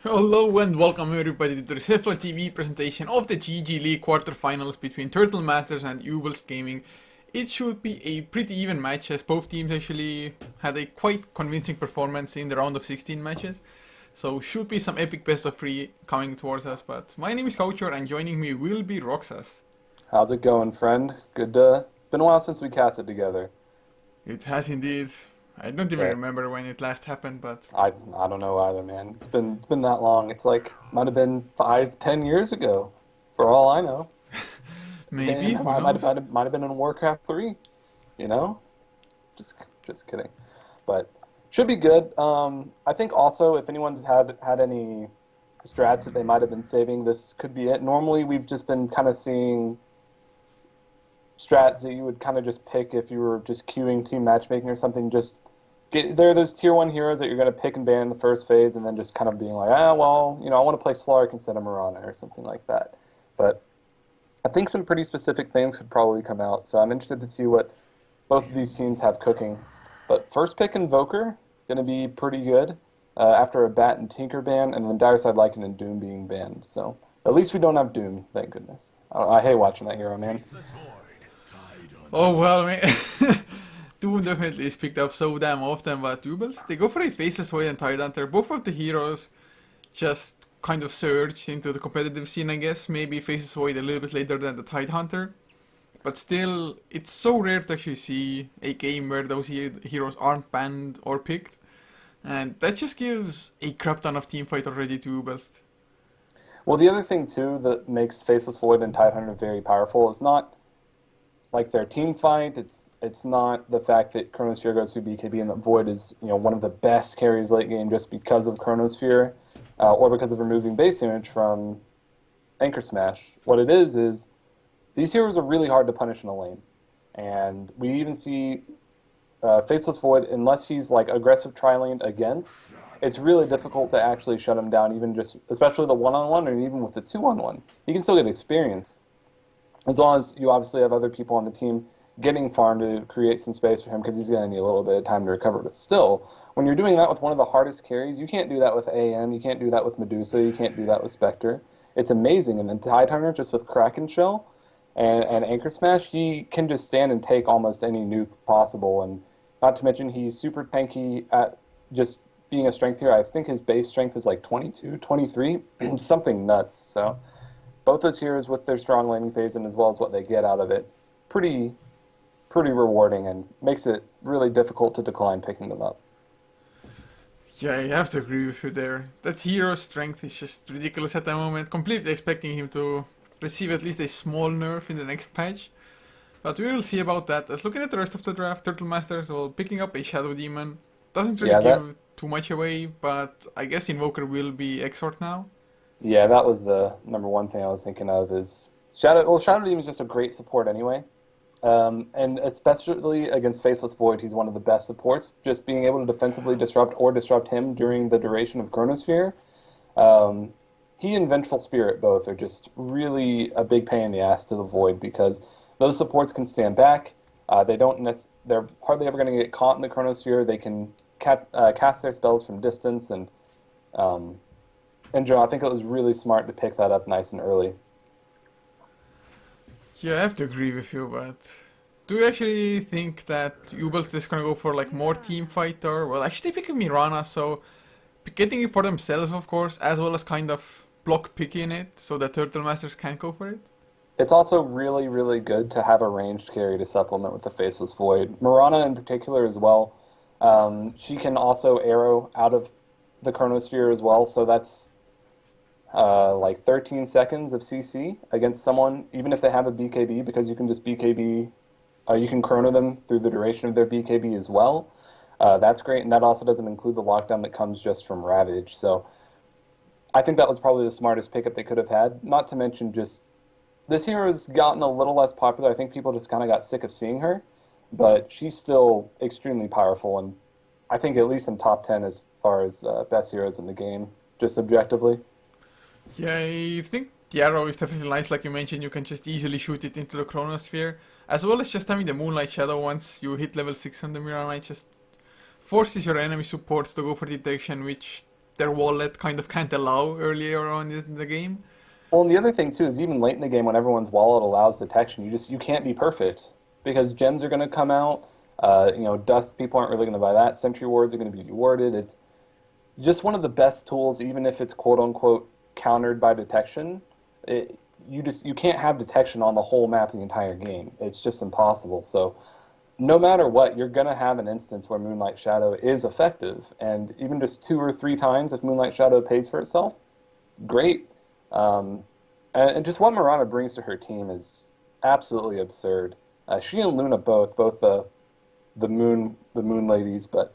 Hello and welcome everybody to this Heflatv presentation of the GG League quarterfinals between Turtle Masters and Uebelst Gaming. It should be a pretty even match as both teams actually had a quite convincing performance in the round of 16 matches. So should be some epic best of 3 coming towards us, but my name is Coucher and joining me will be Roxas. How's it going, friend? Been a while since we casted together. It has indeed. I don't even Yeah, remember when it last happened, but I don't know either, man. It's been that long. It's like might have been 5, 10 years ago, for all I know. maybe, Damn, who I knows? might have been in Warcraft 3, you know? Just just kidding. But should be good. I think also if anyone's had any strats that they might have been saving, this could be it. Normally we've just been kind of seeing strats that you would kind of just pick if you were just queuing team matchmaking or something. There are those tier 1 heroes that you're going to pick and ban in the first phase, and then just kind of being like, well, I want to play Slark instead of Mirana or something like that. But I think some pretty specific things could probably come out, so I'm interested to see what both of these teams have cooking. But first pick Invoker, going to be pretty good after a Bat and Tinker ban, and then Dire Side Lycan and Doom being banned. So at least we don't have Doom, thank goodness. I hate watching that hero, man. Oh well, man. Doom definitely is picked up so damn often, but Uebelst, they go for a Faceless Void and Tidehunter. Both of the heroes just kind of surged into the competitive scene, I guess. Maybe Faceless Void a little bit later than the Tidehunter. But still, it's so rare to actually see a game where those heroes aren't banned or picked. And that just gives a crap ton of teamfight already to Uebelst. Well, the other thing too that makes Faceless Void and Tidehunter very powerful is not like their team fight. It's not the fact that Chronosphere goes through BKB and that Void is one of the best carries late game just because of Chronosphere, or because of removing base damage from Anchor Smash. What it is these heroes are really hard to punish in a lane, and we even see Faceless Void, unless he's like aggressive tri-lane against, it's really difficult to actually shut him down, even just especially the one-on-one or even with the two-on-one. He can still get experience as long as you obviously have other people on the team getting farm to create some space for him, because he's going to need a little bit of time to recover. But still, when you're doing that with one of the hardest carries, you can't do that with AM, you can't do that with Medusa, you can't do that with Spectre. It's amazing. And then Tidehunter, just with Kraken Shell and Anchor Smash, he can just stand and take almost any nuke possible. And not to mention, he's super tanky at just being a strength hero. I think his base strength is like 22, 23, something nuts. So both those heroes with their strong laning phase and as well as what they get out of it, pretty pretty rewarding and makes it really difficult to decline picking them up. Yeah, I have to agree with you there. That hero's strength is just ridiculous at the moment. Completely expecting him to receive at least a small nerf in the next patch. But we will see about that. As looking at the rest of the draft, Turtle Masters, well, picking up a Shadow Demon doesn't really Yeah, that give too much away, but I guess Invoker will be Exort now. yeah, that was the number one thing I was thinking of is Shadow. Well, Shadow Demon is just a great support anyway. And especially against Faceless Void, he's one of the best supports. Just being able to defensively disrupt or disrupt him during the duration of Chronosphere. Um, he and Vengeful Spirit both are just really a big pain in the ass to the Void, because those supports can stand back. They're hardly ever going to get caught in the Chronosphere. They can cast their spells from distance, um, and Joe, I think it was really smart to pick that up nice and early. Yeah, I have to agree with you, but do you actually think that Uebelst is gonna go for like more team fighter? Well, actually picking Mirana, so getting it for themselves, of course, as well as kind of block picking it so that Turtle Masters can go for it. It's also really, really good to have a ranged carry to supplement with the Faceless Void. Mirana in particular as well. She can also arrow out of the Chronosphere as well, so that's like 13 seconds of CC against someone, even if they have a BKB, because you can just BKB, you can chrono them through the duration of their BKB as well. That's great, and that also doesn't include the lockdown that comes just from Ravage. So I think that was probably the smartest pickup they could have had. Not to mention just this hero's gotten a little less popular. I think people just kind of got sick of seeing her, but she's still extremely powerful, and I think at least in top 10 as far as best heroes in the game, just objectively. Yeah, I think the arrow is definitely nice, like you mentioned, you can just easily shoot it into the Chronosphere, as well as just having the Moonlight Shadow once you hit level 6 on the Mirror Knight just forces your enemy supports to go for detection, which their wallet kind of can't allow earlier on in the game. Well, and the other thing too is even late in the game when everyone's wallet allows detection, you can't be perfect because gems are going to come out. Dust people aren't really going to buy that. Sentry wards are going to be rewarded. It's just one of the best tools, even if it's quote unquote countered by detection. You can't have detection on the whole map the entire game. It's just impossible. So no matter what, you're going to have an instance where Moonlight Shadow is effective, and even just 2 or 3 times if Moonlight Shadow pays for itself, it's great. And just what Mirana brings to her team is absolutely absurd. She and Luna both the moon ladies, but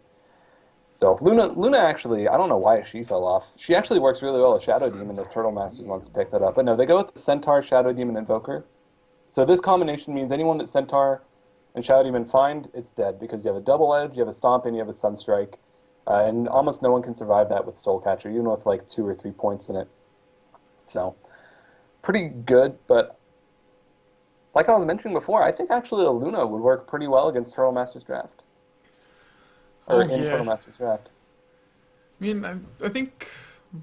so Luna actually, I don't know why she fell off. She actually works really well as Shadow Demon if Turtle Masters wants to pick that up. But no, they go with the Centaur, Shadow Demon, Invoker. So this combination means anyone that Centaur and Shadow Demon find, it's dead because you have a double edge, you have a stomp, and you have a Sunstrike. And almost no one can survive that with Soul Catcher, even with like 2 or 3 points in it. So, pretty good, but like I was mentioning before, I think actually a Luna would work pretty well against Turtle Masters Draft. Or Turtle Masters Draft. I mean, I think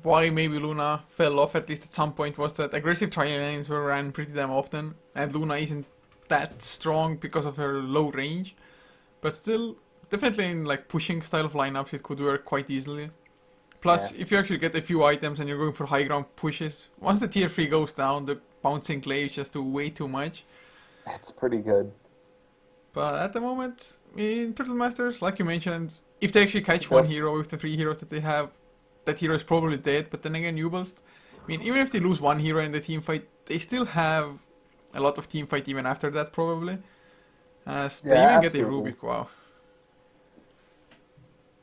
why maybe Luna fell off at least at some point was that aggressive Tri-Lanes were ran pretty damn often, and Luna isn't that strong because of her low range, but still, definitely in like pushing style of lineups, it could work quite easily. Plus, if you actually get a few items and you're going for high ground pushes, once the tier 3 goes down, the bouncing glaives just do way too much. It's pretty good. But at the moment, in Turtle Masters, like you mentioned, if they actually catch one hero with the 3 heroes that they have, that hero is probably dead. But then again, Uebelst, I mean, even if they lose one hero in the team fight, they still have a lot of team fight even after that, probably. As they even get a Rubik, wow.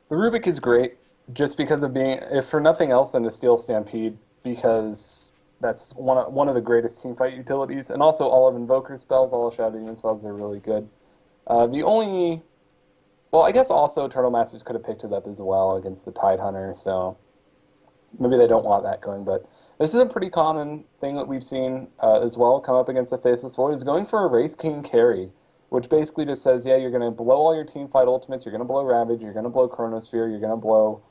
The Rubik is great, just because of being, if for nothing else than to steal Stampede, because that's one of the greatest teamfight utilities, and also all of Invoker spells, all of Shadow Demon spells are really good. I guess also Turtle Masters could have picked it up as well against the Tidehunter, so maybe they don't want that going, but this is a pretty common thing that we've seen as well come up against the Faceless Void, is going for a Wraith King carry, which basically just says, yeah, you're going to blow all your teamfight ultimates, you're going to blow Ravage, you're going to blow Chronosphere, you're going to blow,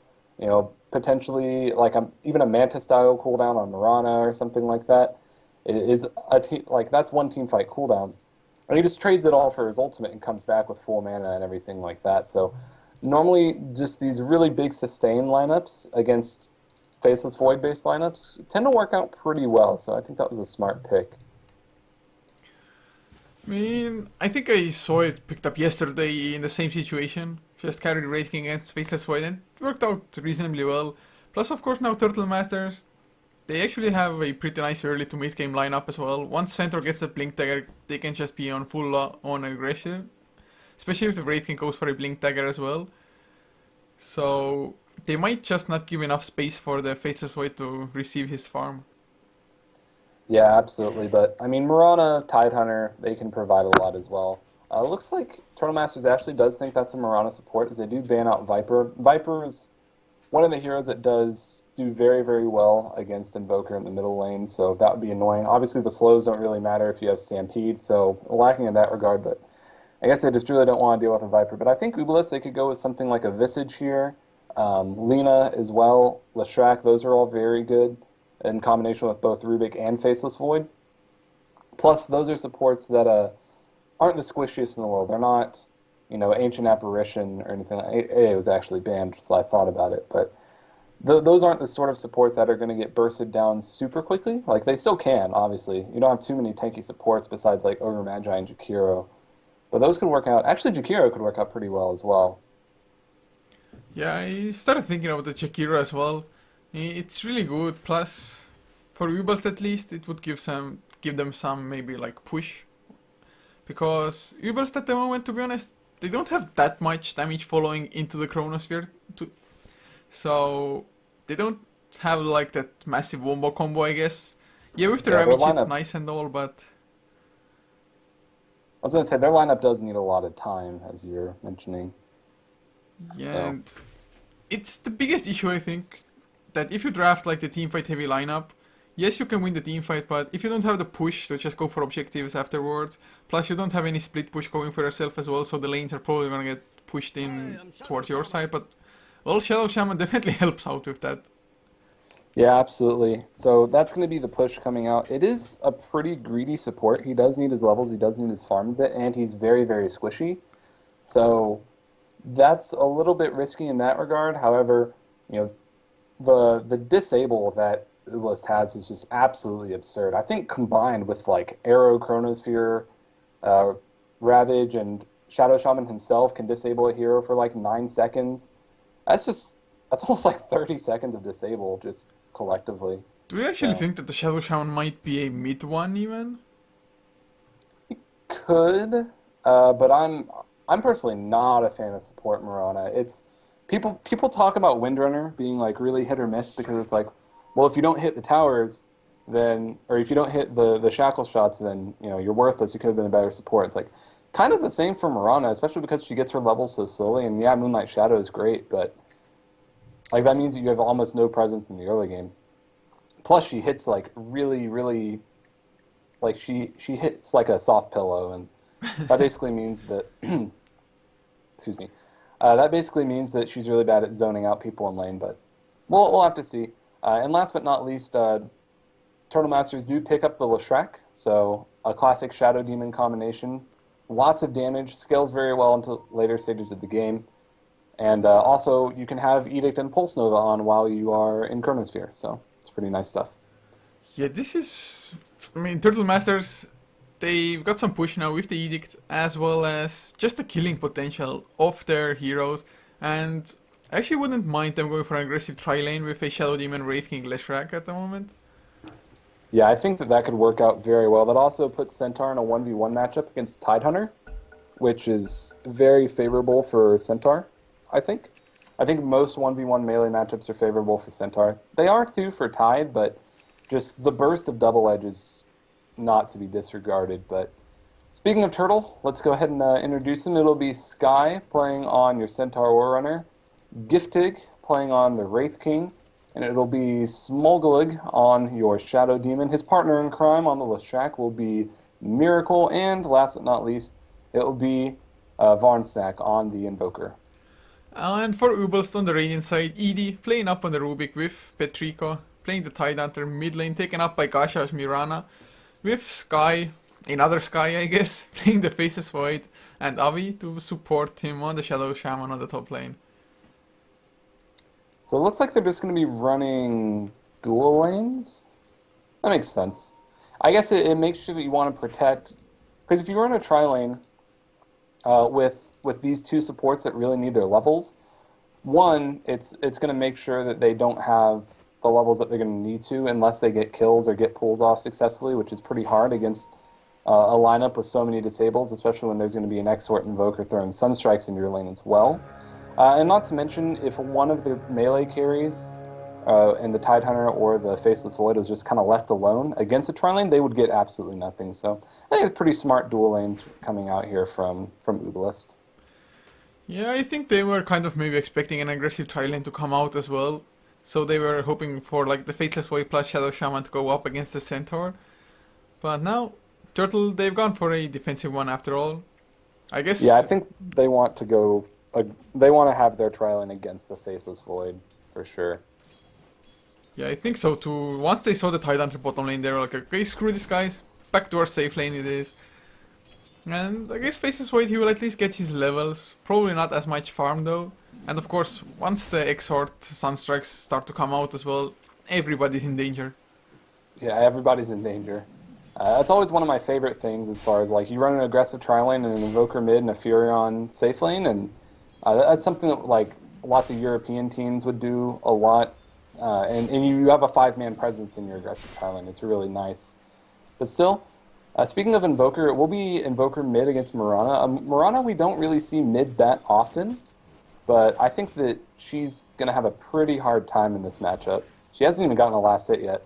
potentially like even a Manta style cooldown on Mirana or something like that. It is that's one teamfight cooldown. And he just trades it all for his ultimate and comes back with full mana and everything like that. So normally just these really big sustain lineups against Faceless Void based lineups tend to work out pretty well. So I think that was a smart pick. I mean, I think I saw it picked up yesterday in the same situation. Just carried Wraith King against Faceless Void and it worked out reasonably well. Plus, of course, now Turtle Masters, they actually have a pretty nice early to mid game lineup as well. Once Centaur gets the Blink Dagger, they can just be on full on aggressive. Especially if the Wraith King goes for a Blink Dagger as well. So they might just not give enough space for the Faceless Void to receive his farm. Yeah, absolutely. But, I mean, Mirana, Tidehunter, they can provide a lot as well. Looks like Turtle Masters actually does think that's a Mirana support, as they do ban out Viper. Viper is one of the heroes that does do very, very well against Invoker in the middle lane, so that would be annoying. Obviously, the slows don't really matter if you have Stampede, so lacking in that regard, but I guess they just really don't want to deal with a Viper. But I think Uebelst, they could go with something like a Visage here. Lena as well, Leshrac, those are all very good in combination with both Rubik and Faceless Void. Plus, those are supports that aren't the squishiest in the world. They're not, Ancient Apparition or anything. It was actually banned, so I thought about it. But those aren't the sort of supports that are going to get bursted down super quickly. Like, they still can, obviously. You don't have too many tanky supports besides, like, Ogre Magi and Jakiro. But those could work out. Actually, Jakiro could work out pretty well as well. Yeah, I started thinking about the Jakiro as well. It's really good. Plus, for Uebelst at least, it would give them some maybe like push. Because Uebelst at the moment, to be honest, they don't have that much damage following into the Chronosphere. So they don't have like that massive wombo combo, I guess. Yeah, with the Ravage it's nice and all, but... I was going to say, their lineup does need a lot of time, as you're mentioning. Yeah, so. And it's the biggest issue, I think. That if you draft like the teamfight heavy lineup, yes, you can win the teamfight, but if you don't have the push to just go for objectives afterwards, plus you don't have any split push going for yourself as well, so the lanes are probably gonna get pushed in towards your side, but well, Shadow Shaman definitely helps out with that. Yeah, absolutely. So that's going to be the push coming out. It is a pretty greedy support. He does need his levels, he does need his farm a bit, and he's very, very squishy. So that's a little bit risky in that regard. However, you know, the disable that Uebelst has is just absolutely absurd. I think combined with like Arrow, Chronosphere, uh, Ravage, and Shadow Shaman himself can disable a hero for like 9 seconds. That's almost like 30 seconds of disable just collectively. Do you actually So think that the Shadow Shaman might be a mid one even? could, but I'm personally not a fan of support Mirana. It's people talk about Windrunner being like really hit or miss because it's like, well, if you don't hit the towers, then or if you don't hit the shackle shots, then you know you're worthless. You could have been a better support. It's like kind of the same for Mirana, especially because she gets her levels so slowly. And yeah, Moonlight Shadow is great, but like that means that you have almost no presence in the early game. Plus, she hits like really, really like she hits like a soft pillow, and that basically means that excuse me, that basically means that she's really bad at zoning out people in lane. But we'll have to see. And last but not least, Turtle Masters do pick up the Leshrac, so a classic Shadow Demon combination. Lots of damage, scales very well into later stages of the game. And also, you can have Edict and Pulse Nova on while you are in Chronosphere, so it's pretty nice stuff. Yeah, this is. I mean, Turtle Masters, they've got some push now with the Edict, as well as just the killing potential of their heroes. And I actually wouldn't mind them going for an aggressive tri lane with a Shadow Demon Wraith King Leshrac at the moment. Yeah, I think that could work out very well. That also puts Centaur in a 1v1 matchup against Tidehunter, which is very favorable for Centaur, I think. I think most 1v1 melee matchups are favorable for Centaur. They are too for Tide, but just the burst of Double Edge is not to be disregarded. But speaking of Turtle, let's go ahead and introduce him. It'll be Sky playing on your Centaur War Runner, Giftig playing on the Wraith King, and it'll be Smolgalig on your Shadow Demon. His partner in crime on the Leshrac will be Miracle, and last but not least, it will be Varnsnack on the Invoker. And for Uebelst on the Radiant side, Edie playing up on the Rubik with Petrico, playing the Tidehunter mid lane, taken up by Gasha's Mirana, with Sky, another Sky I guess, playing the Faceless Void, and Avi to support him on the Shadow Shaman on the top lane. So it looks like they're just going to be running dual lanes. That makes sense. I guess it makes sure that you want to protect, because if you run a tri lane with these two supports that really need their levels, one, it's going to make sure that they don't have the levels that they're going to need to unless they get kills or get pulls off successfully, which is pretty hard against a lineup with so many disables, especially when there's going to be an Exort Invoker throwing Sunstrikes in your lane as well. And not to mention, if one of the melee carries in the Tidehunter or the Faceless Void was just kind of left alone against a tri lane, they would get absolutely nothing. So I think it's pretty smart dual lanes coming out here from Uebelst. Yeah, I think they were kind of maybe expecting an aggressive tri lane to come out as well. So they were hoping for like the Faceless Void plus Shadow Shaman to go up against the Centaur. But now, Turtle, they've gone for a defensive one after all. I guess. Yeah, I think they want to go. They want to have their tri lane against the Faceless Void for sure. Yeah, I think so too. Once they saw the Tidehunter bottom lane, they were like, okay, screw this guys. Back to our safe lane it is. And I guess Faceless Void, he will at least get his levels. Probably not as much farm though. And of course, once the Exort Sunstrikes start to come out as well, everybody's in danger. Yeah, everybody's in danger. That's always one of my favorite things as far as like you run an aggressive tri lane and an Invoker mid and a Furion safe lane, and that's something that like lots of European teams would do a lot. And you have a 5-man presence in your aggressive tri lane. It's really nice. But still, speaking of Invoker, it will be Invoker mid against Mirana. Mirana we don't really see mid that often, but I think that she's going to have a pretty hard time in this matchup. She hasn't even gotten a last hit yet.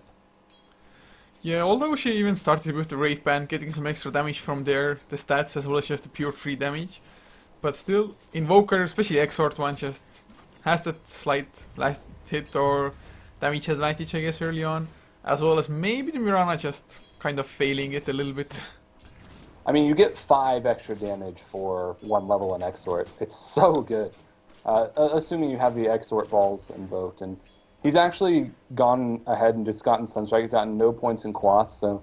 Yeah, although she even started with the Wraith Band, getting some extra damage from there, the stats as well as just the pure free damage. But still, Invoker, especially Exort one, just has that slight last hit or damage advantage, I guess, early on. As well as maybe the Mirana just kind of failing it a little bit. I mean, you get 5 extra damage for 1 level in Exort. It's so good. Assuming you have the Exort balls invoked. And He's actually gone ahead and just gotten Sunstrike. He's gotten no points in Quas, so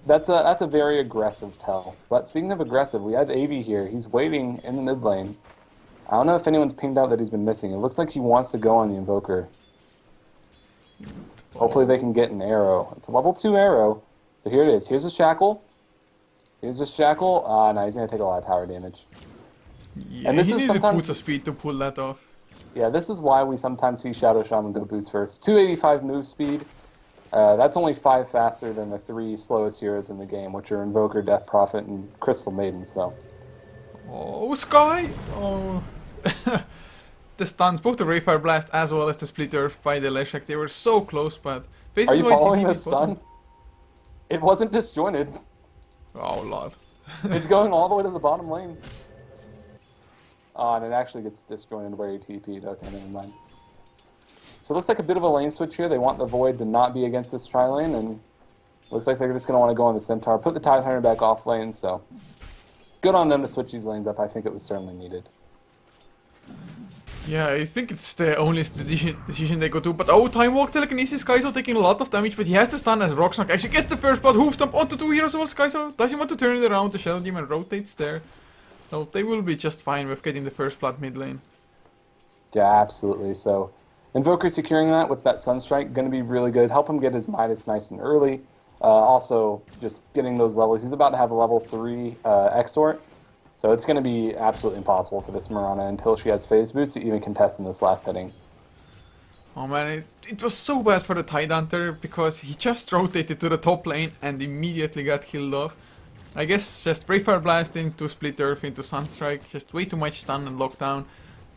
that's a very aggressive tell. But speaking of aggressive, we have AV here. He's waiting in the mid lane. I don't know if anyone's pinged out that he's been missing. It looks like he wants to go on the Invoker. Hopefully they can get an arrow. It's a level 2 arrow. So here it is. Here's a Shackle. Here's a Shackle. No, he's going to take a lot of tower damage. Yeah, And this he is needed sometimes- boots of speed to pull that off. Yeah, this is why we sometimes see Shadow Shaman go boots first. 285 move speed. That's only 5 faster than the 3 slowest heroes in the game, which are Invoker, Death Prophet, and Crystal Maiden, so... Oh, Sky! Oh. The stuns, both the Rayfire Blast as well as the Split Earth by the Leshek, they were so close, but... Faces Are you Void following TP this stun? It wasn't disjointed. Oh, lord. It's going all the way to the bottom lane. And it actually gets disjointed where he TP'd. Okay, never mind. So it looks like a bit of a lane switch here. They want the Void to not be against this tri-lane, and looks like they're just going to want to go on the Centaur. Put the Tidehunter back off lane, so... Good on them to switch these lanes up. I think it was certainly needed. Yeah, I think it's the only decision they could do. But oh, Time Walk Telekinesis, Skyzo taking a lot of damage, but he has the stun as Rocksnark actually gets the first blood, Hoof Stomp onto 2 heroes as well. Skyzo doesn't want to turn it around, the Shadow Demon rotates there. So they will be just fine with getting the first blood mid lane. Yeah, absolutely. So Invoker securing that with that Sunstrike, going to be really good. Help him get his Midas nice and early. Also, just getting those levels. He's about to have a level 3 Exort. So it's going to be absolutely impossible for this Mirana until she has Phase Boots to even contest in this last hitting. Oh man, it was so bad for the Tidehunter because he just rotated to the top lane and immediately got killed off. I guess just Rayfire Blast into Split Earth into Sunstrike, just way too much stun and lockdown.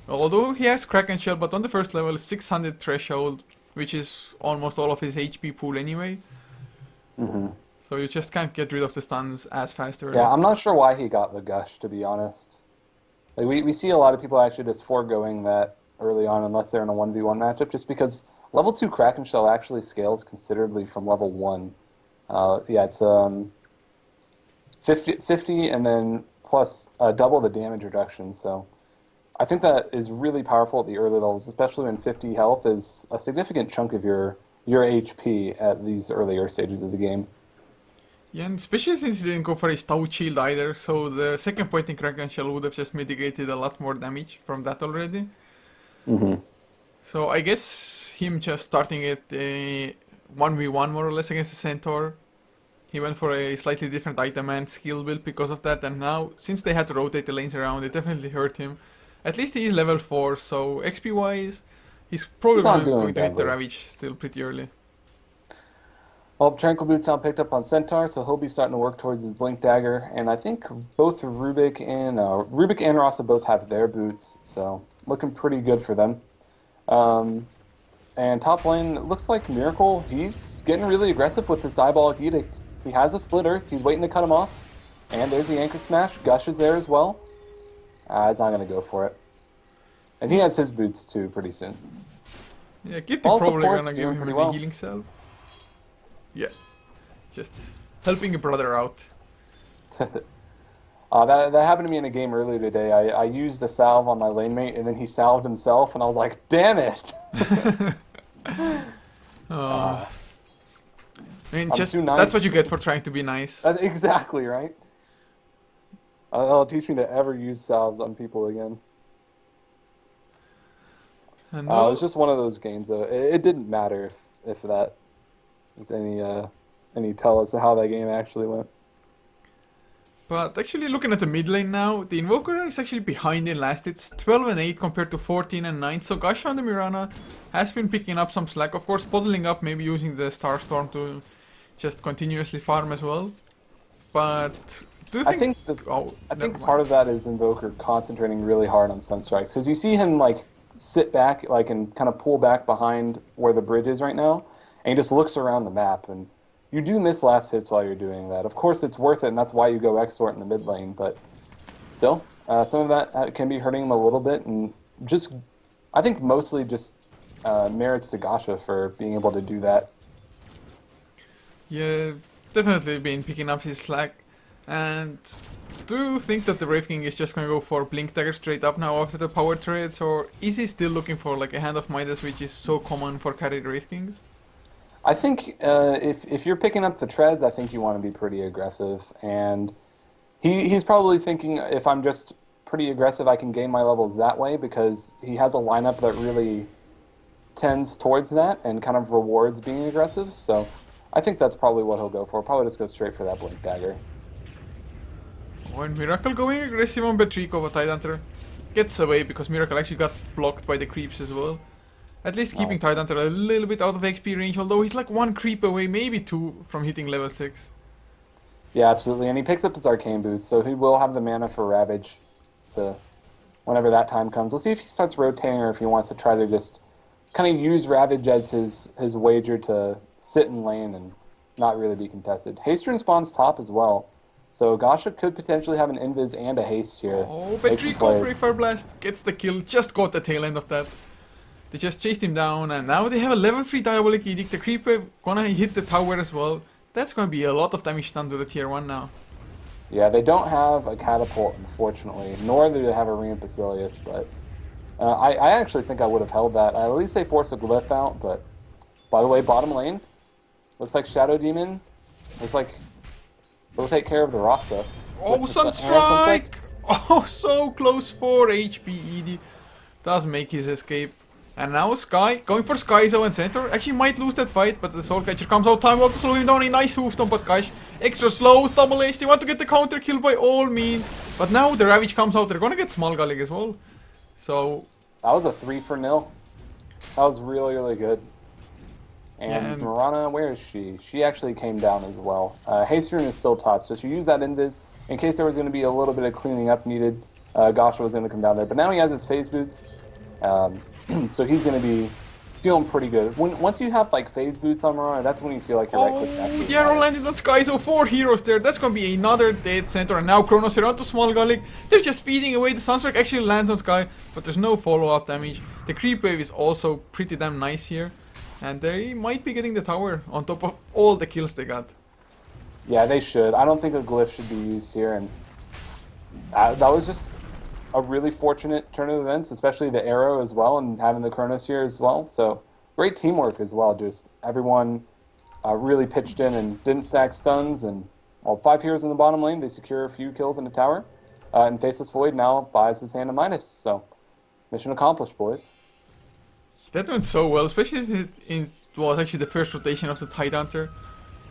Although he has Kraken Shell, but on the first level 600 threshold, which is almost all of his HP pool anyway. So you just can't get rid of the stuns as fast. Yeah, I'm not sure why he got the Gush, to be honest. Like we see a lot of people actually just foregoing that early on unless they're in a 1v1 matchup, just because level 2 Kraken Shell actually scales considerably from level 1. Yeah, it's 50 and then plus double the damage reduction, so I think that is really powerful at the early levels, especially when 50 health is a significant chunk of your HP at these earlier stages of the game. Yeah, and especially since he didn't go for a Stout Shield either, so the second point in Kraken Shell would have just mitigated a lot more damage from that already. So I guess him just starting it 1v1 more or less against the Centaur. He went for a slightly different item and skill build because of that, and now, since they had to rotate the lanes around, it definitely hurt him. At least he is level 4, so XP wise, he's probably going to hit the Ravage still pretty early. Well, Tranquil Boots now picked up on Centaur, so he'll be starting to work towards his Blink Dagger, and I think both Rubik and Rasa both have their boots, so looking pretty good for them. And top lane, it looks like Miracle, he's getting really aggressive with his Diabolic Edict. He has a Split Earth, he's waiting to cut him off, and there's the Anchor Smash. Gush is there as well. He's not going to go for it. And he has his boots too pretty soon. Yeah, Gifty probably going to give him a healing cell. Yeah, just helping a brother out. That happened to me in a game earlier today. I used a salve on my lane mate, and then he salved himself, and I was like, damn it! I mean, just that's what you get for trying to be nice. Exactly, right? That'll teach me to ever use salves on people again. It was just one of those games, though. It didn't matter if that was any tell as to how that game actually went. But actually, looking at the mid lane now, the Invoker is actually behind in last hits, 12 and 8 compared to 14 and 9. So Gush on the Mirana has been picking up some slack. Of course, bottling up, maybe using the Starstorm to just continuously farm as well. But do you think? I think part of that is Invoker concentrating really hard on Sunstrikes, because you see him like sit back, and kind of pull back behind where the bridge is right now, and he just looks around the map, and you do miss last hits while you're doing that. Of course, it's worth it, and that's why you go Exort in the mid lane, but still, some of that can be hurting him a little bit, and just, I think mostly just merits to Gasha for being able to do that. Yeah, definitely been picking up his slack. And do you think that the Wraith King is just gonna go for Blink Dagger straight up now after the power trades, or is he still looking for like a Hand of Midas, which is so common for carried Wraith Kings? I think if you're picking up the treads, I think you want to be pretty aggressive, and he's probably thinking if I'm just pretty aggressive, I can gain my levels that way, because he has a lineup that really tends towards that and kind of rewards being aggressive. So I think that's probably what he'll go for. Probably just go straight for that Blink Dagger. When Miracle going aggressive on Betrico, but Tidehunter gets away because Miracle actually got blocked by the creeps as well. At least keeping Tidehunter a little bit out of XP range, although he's like one creep away, maybe two, from hitting level 6. Yeah, absolutely. And he picks up his Arcane Boots, so he will have the mana for Ravage. So whenever that time comes, we'll see if he starts rotating or if he wants to try to just kind of use Ravage as his wager to sit in lane and not really be contested. Haste spawns top as well. So Gasha could potentially have an Invis and a Haste here. Oh, Betrico, Brave Blast gets the kill, just got the tail end of that. They just chased him down, and now they have a level 3 Diabolic Edict. The creep wave gonna hit the tower as well. That's gonna be a lot of damage done to the tier 1 now. Yeah, they don't have a catapult, unfortunately, nor do they have a Ring of Basilius, but I actually think I would have held that. At least they force a glyph out, but by the way, bottom lane, looks like Shadow Demon, looks like they'll take care of the Rasta. Oh, Sunstrike! Oh, so close for HP ED. Does make his escape. And now Sky, going for Skyzo and Centaur. Actually might lose that fight, but the Soul Catcher comes out. Time out to slow him down. A nice hoofstomp, but gosh, extra slow, double H. They want to get the counter kill by all means. But now the Ravage comes out. They're gonna get Small Gullig as well. So that was a 3-for-0. That was really, really good. And Mirana, where is she? She actually came down as well. Haste is still top, so she used that Invis in case there was going to be a little bit of cleaning up needed. Gasha was going to come down there, but now he has his Phase Boots. So he's going to be feeling pretty good. Once you have like Phase Boots on Mirana, that's when you feel like you're right click back. Oh, the arrow landed on Skyzo, 4 heroes there. That's going to be another dead Centaur. And now Chronosphere onto Small Gullig. They're just feeding away. The Sunstrike actually lands on Sky, but there's no follow-up damage. The creep wave is also pretty damn nice here. And they might be getting the tower on top of all the kills they got. Yeah, they should. I don't think a glyph should be used here. And that was just a really fortunate turn of events, especially the arrow as well, and having the Chronos here as well. So great teamwork as well. Just everyone really pitched in and didn't stack stuns. And 5 heroes in the bottom lane, they secure a few kills in the tower. And Faceless Void now buys his Hand of Midas. So mission accomplished, boys. That went so well, especially as it was actually the first rotation of the Tidehunter.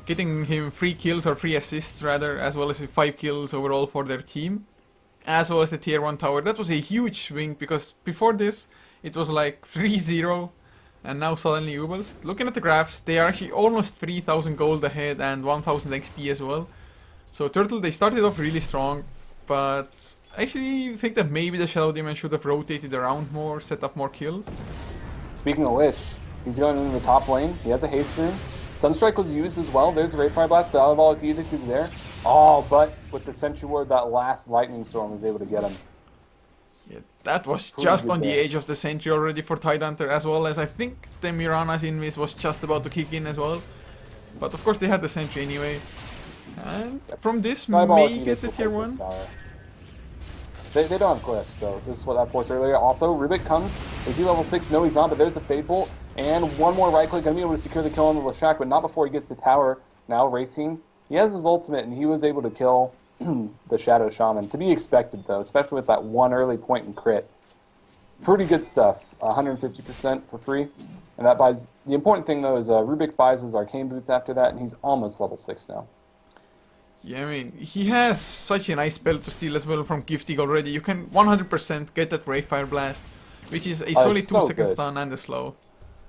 Getting him 3 kills, or 3 assists rather, as well as 5 kills overall for their team. As well as the tier 1 tower. That was a huge swing, because before this, it was like 3-0. And now suddenly Uebelst. Looking at the graphs, they are actually almost 3000 gold ahead and 1000 XP as well. So Turtle, they started off really strong. But I actually think that maybe the Shadow Demon should have rotated around more, set up more kills. Speaking of which, he's going into the top lane. He has a haste rune. Sunstrike was used as well. There's Ray Fire Blast. Diabolic Edict is there. Oh, but with the Sentry Ward, that last Lightning Storm was able to get him. Yeah, that was just on the edge of the Sentry already for Tidehunter, as well as I think the Mirana's Invis was just about to kick in as well. But of course they had the Sentry anyway. And from this, may get the tier 1. They don't have glyphs, so this is what I forced earlier. Also, Rubik comes. Is he level 6? No, he's not, but there's a Fade Bolt. And one more right click. Going to be able to secure the kill on the Lashak, but not before he gets the tower. Now, Wraith King, he has his ultimate, and he was able to kill the Shadow Shaman. To be expected, though, especially with that one early point and crit. Pretty good stuff. 150% for free. And that buys... The important thing, though, is Rubik buys his Arcane Boots after that, and he's almost level 6 now. Yeah, I mean, he has such a nice spell to steal as well from Giftig already. You can 100% get that Ray Fire Blast, which is a solid 2-second stun and a slow.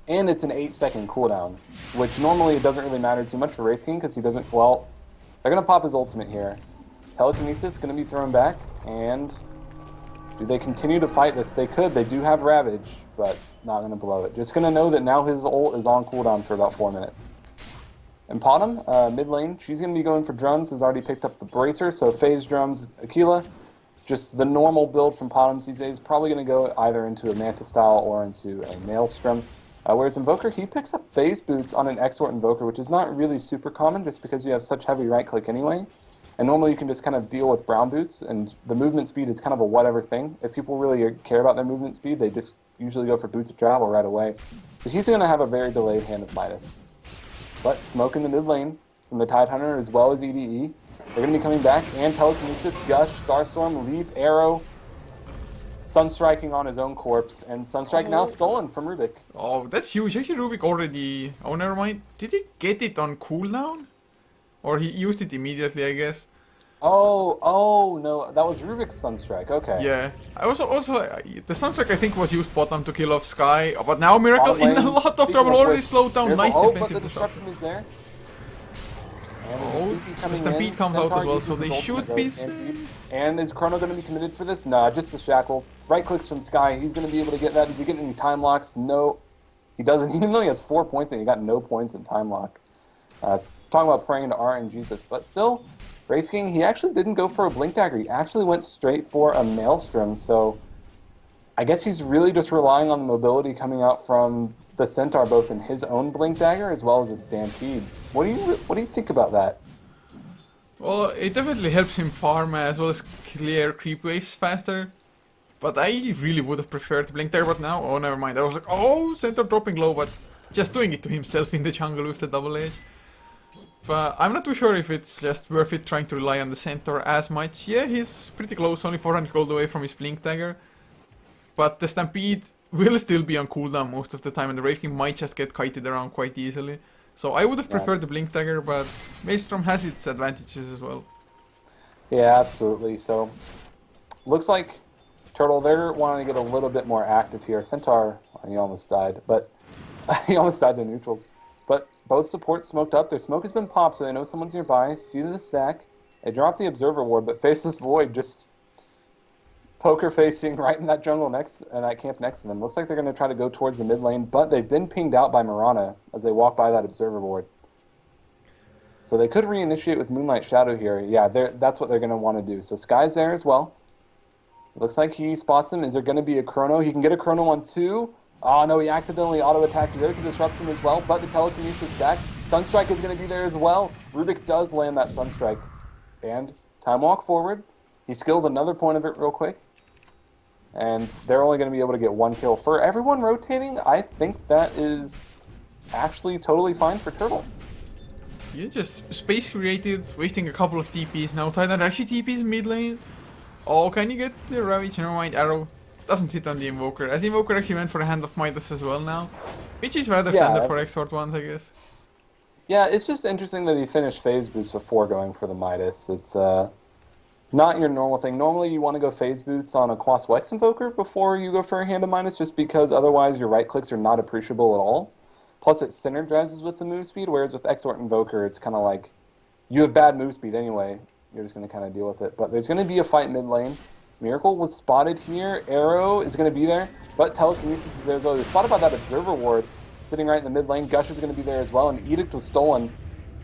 And it's an 8-second cooldown, which normally it doesn't really matter too much for Wraith King because he doesn't... Well, they're going to pop his ultimate here. Telekinesis going to be thrown back, and do they continue to fight this? They could. They do have Ravage, but not going to blow it. Just going to know that now his ult is on cooldown for about 4 minutes. And Potom, mid lane, she's going to be going for drums, has already picked up the Bracer, so Phase Drums, Aquila. Just the normal build from Potom these days, probably going to go either into a Manta style or into a Maelstrom. Whereas Invoker, he picks up Phase Boots on an Exort Invoker, which is not really super common just because you have such heavy right click anyway. And normally you can just kind of deal with brown boots, and the movement speed is kind of a whatever thing. If people really care about their movement speed, they just usually go for boots of travel right away. So he's going to have a very delayed hand of Midas. But smoke in the mid lane from the Tidehunter as well as EDE. They're going to be coming back, and Telekinesis, Gush, Starstorm, Leap, Arrow, Sunstriking on his own corpse, and Sunstrike now stolen from Rubik. Oh, that's huge. Actually, Rubik already... Oh, never mind. Did he get it on cooldown? Or he used it immediately, I guess. Oh no, that was Rubik's Sunstrike. Okay. Yeah. I also the Sunstrike I think was used bottom to kill off Sky, but now Miracle in a lot of trouble. Already slowed down. Nice defensive but the disruption is there. And the Stampede comes out as well, so they should be safe. And is Chrono going to be committed for this? Nah, just the shackles. Right clicks from Sky. He's going to be able to get that. Did he get any time locks? No, he doesn't. Even though he has 4 points and he got no points in time lock. Talking about praying to RNGesus, but still, Wraith King, he actually didn't go for a Blink Dagger. He actually went straight for a Maelstrom, so I guess he's really just relying on the mobility coming out from the Centaur, both in his own Blink Dagger as well as his Stampede. What do you think about that? Well, it definitely helps him farm as well as clear creep waves faster. But I really would have preferred Blink Dagger, but now, oh, never mind. I was like, oh, Centaur dropping low, but just doing it to himself in the jungle with the double edge. But I'm not too sure if it's just worth it trying to rely on the Centaur as much. Yeah, he's pretty close, only 400 gold away from his Blink Dagger. But the Stampede will still be on cooldown most of the time, and the Wraith King might just get kited around quite easily. So I would have preferred the Blink Dagger, but Maelstrom has its advantages as well. Yeah, absolutely. So, looks like Turtle, they're wanting to get a little bit more active here. Centaur, he almost died, but he almost died to neutrals. But both supports smoked up. Their smoke has been popped, so they know someone's nearby. See the stack. They drop the Observer Ward, but Faceless Void just poker facing right in that jungle next, that camp next to them. Looks like they're going to try to go towards the mid lane, but they've been pinged out by Mirana as they walk by that Observer Ward. So they could reinitiate with Moonlight Shadow here. Yeah, that's what they're going to want to do. So Sky's there as well. Looks like he spots him. Is there going to be a Chrono? He can get a Chrono on 2. Oh no, he accidentally auto-attacks. There's a disruption as well, but the Telekinesis back. Sunstrike is going to be there as well. Rubik does land that Sunstrike. And time walk forward. He skills another point of it real quick. And they're only going to be able to get 1 kill. For everyone rotating, I think that is actually totally fine for Turtle. Yeah, just space created, wasting a couple of TPs. Now Titan actually TPs mid lane. Oh, can you get the Ravage? Never mind, Arrow doesn't hit on the Invoker. As Invoker actually went for a Hand of Midas as well now. Which is rather standard for Exort ones, I guess. Yeah, it's just interesting that he finished phase boots before going for the Midas. It's not your normal thing. Normally you want to go phase boots on a Quas Wex Invoker before you go for a Hand of Midas, just because otherwise your right clicks are not appreciable at all. Plus it synergizes with the move speed, whereas with Exort Invoker it's kind of like, you have bad move speed anyway. You're just going to kind of deal with it. But there's going to be a fight mid lane. Miracle was spotted here. Arrow is going to be there, but Telekinesis is there as well. They're spotted by that Observer Ward sitting right in the mid lane. Gush is going to be there as well, and Edict was stolen.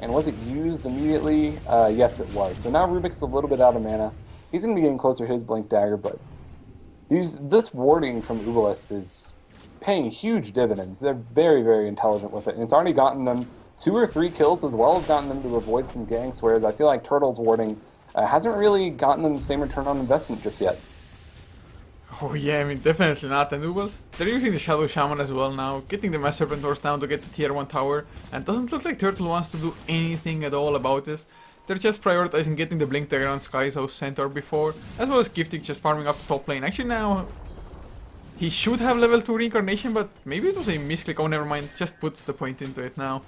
And was it used immediately? Yes, it was. So now Rubik's a little bit out of mana. He's going to be getting closer to his Blink Dagger, but this warding from Uebelst is paying huge dividends. They're very, very intelligent with it, and it's already gotten them 2 or 3 kills, as well as gotten them to avoid some ganks, whereas I feel like Turtle's warding hasn't really gotten them the same return on investment just yet. Oh yeah, I mean definitely not. And Uebelst, they're using the Shadow Shaman as well now, getting the Mass Serpent Horse down to get the tier 1 tower, and doesn't look like Turtle wants to do anything at all about this. They're just prioritizing getting the Blink Dagger on Sky's House Centaur before, as well as Giftic just farming up the top lane. Actually now, he should have level 2 Reincarnation, but maybe it was a misclick. Oh never mind, just puts the point into it now.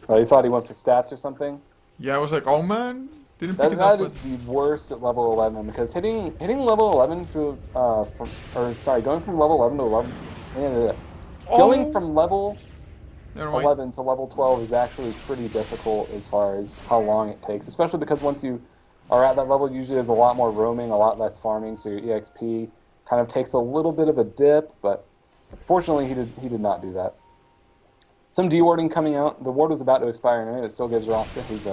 Oh, you thought he went for stats or something? Yeah, I was like, oh man, didn't pick it up. That is the worst at level 11, because hitting level 11 through, going from level 11 to going from level 11 to level 12 is actually pretty difficult as far as how long it takes, especially because once you are at that level, usually there's a lot more roaming, a lot less farming, so your EXP kind of takes a little bit of a dip, but fortunately he did not do that. Some dewarding coming out. The ward was about to expire anyway. It still gives Rosca, who's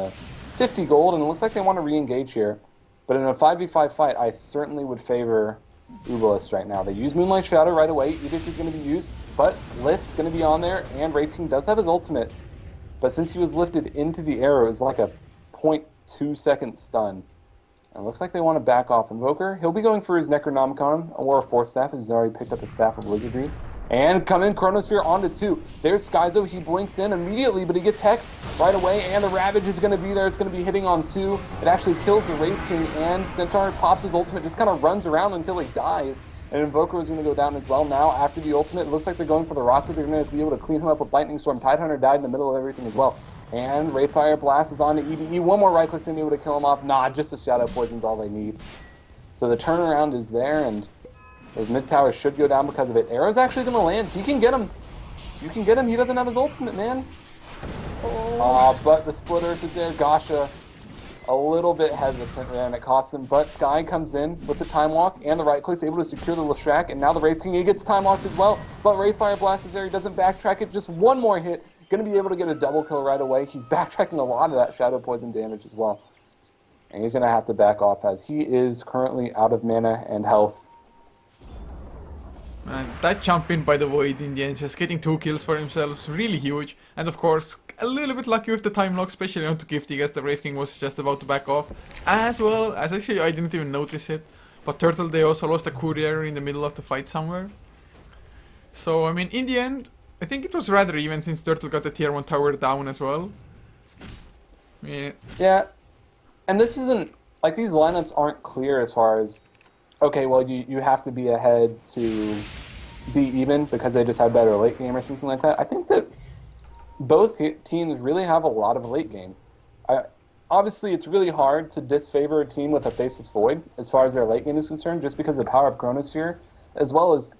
50 gold, and it looks like they want to re-engage here. But in a 5v5 fight, I certainly would favor Uebelst right now. They use Moonlight Shadow right away. Edict is going to be used, but Lift's going to be on there, and Wraith King does have his ultimate. But since he was lifted into the arrow, it's like a 2-second stun. And it looks like they want to back off Invoker. He'll be going for his Necronomicon or a 4th staff, as he's already picked up a Staff of Wizardry. And come in, Chronosphere onto 2. There's Skyzo, he blinks in immediately, but he gets hexed right away, and the Ravage is going to be there. It's going to be hitting on 2. It actually kills the Wraith King, and Centaur pops his ultimate, just kind of runs around until he dies. And Invoker is going to go down as well. Now, after the ultimate, it looks like they're going for the Rotsa. They're going to be able to clean him up with Lightning Storm. Tidehunter died in the middle of everything as well. And Wraithfire Blast is on to EDE. One more right click's going to be able to kill him off. Nah, just a Shadow Poison's all they need. So the turnaround is there, and his mid tower should go down because of it. Arrow's actually going to land. He can get him. You can get him. He doesn't have his ultimate, man. But the Split Earth is there. Gasha a little bit hesitant there, and it costs him. But Sky comes in with the Time Walk and the right click's able to secure the Leshrac, and now the Wraith King, he gets Time Walked as well. But Wraithfire Blast is there. He doesn't backtrack it. Just one more hit. Going to be able to get a double kill right away. He's backtracking a lot of that Shadow Poison damage as well. And he's going to have to back off as he is currently out of mana and health. And that jump in by the Void in the end, just getting 2 kills for himself, is really huge. And of course, a little bit lucky with the time lock, especially onto Gifty, as the Wraith King was just about to back off. As well as, actually I didn't even notice it, but Turtle Day also lost a courier in the middle of the fight somewhere. So, I mean, in the end, I think it was rather even since Turtle got the tier 1 tower down as well. Yeah, and this isn't, like, these lineups aren't clear as far as, okay, well, you have to be ahead to be even because they just had better late game or something like that. I think that both teams really have a lot of late game. Obviously, it's really hard to disfavor a team with a Faceless Void as far as their late game is concerned, just because of the power of Chronosphere, as well as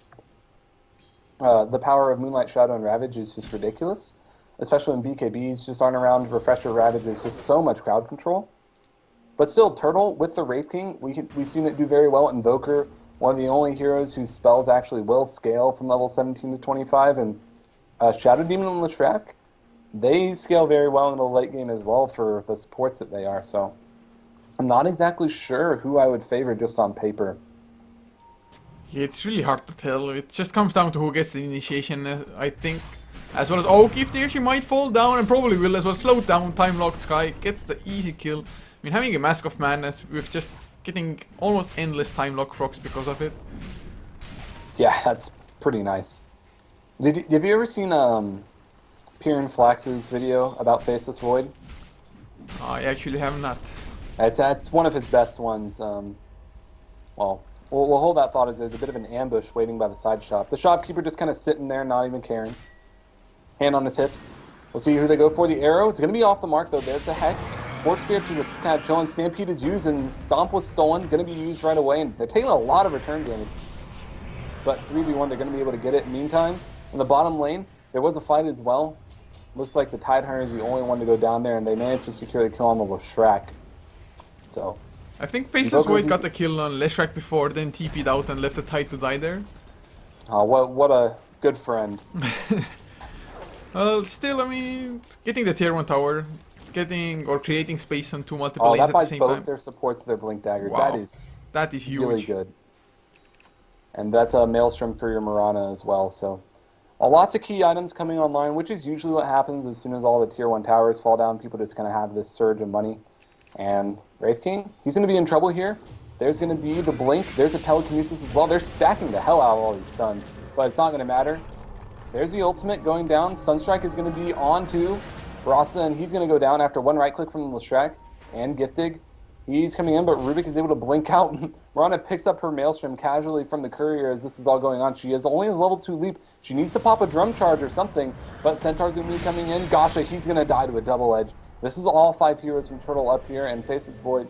the power of Moonlight Shadow and Ravage is just ridiculous, especially when BKBs just aren't around. Refresher Ravage is just so much crowd control. But still, Turtle with the Wraith King, we've seen it do very well. Invoker, one of the only heroes whose spells actually will scale from level 17 to 25, and Shadow Demon and Leshrac, they scale very well in the late game as well for the supports that they are. So I'm not exactly sure who I would favor just on paper. Yeah, it's really hard to tell. It just comes down to who gets the initiation, I think. As well as Gifty actually might fall down, and probably will as well. Slow down, Time Locked Sky gets the easy kill. I mean, having a Mask of Madness with just getting almost endless Time Lock procs because of it. Yeah, that's pretty nice. Have you ever seen Piran Flax's video about Faceless Void? I actually have not. It's one of his best ones. Well, we'll hold that thought as there's a bit of an ambush waiting by the side shop. The shopkeeper just kind of sitting there, not even caring. Hand on his hips. We'll see who they go for. The arrow. It's going to be off the mark, though. There's a Hex. Warp Spirit just kind of chilling. Stampede is used, and Stomp was stolen. Going to be used right away, and they're taking a lot of return damage. But 3v1, they're going to be able to get it. Meantime, in the bottom lane, there was a fight as well. Looks like the Tidehunter is the only one to go down there, and they managed to secure the kill on the Leshrac. So I think Faceless Void got the kill on Leshrac before, then TP'd out and left the Tide to die there. What a good friend. Well, still, I mean, getting the tier 1 tower, creating space on 2 multiple lanes at the same time. That buys both their supports, their Blink Daggers. Wow. That is huge. Really good. And that's a Maelstrom for your Mirana as well, so lots of key items coming online, which is usually what happens as soon as all the tier 1 towers fall down. People just kind of have this surge of money. And Wraith King, he's going to be in trouble here. There's going to be the Blink. There's a Telekinesis as well. They're stacking the hell out of all these stuns, but it's not going to matter. There's the ultimate going down. Sunstrike is going to be on to Rasa, and he's going to go down after one right click from Leshrac and Giftig. He's coming in, but Rubik is able to blink out. Mirana picks up her Maelstrom casually from the courier as this is all going on. She only has level 2 leap. She needs to pop a drum charge or something, but Centaur's going to be coming in. Gasha, he's going to die to a double edge. This is all 5 heroes from Turtle up here, and Faceless Void,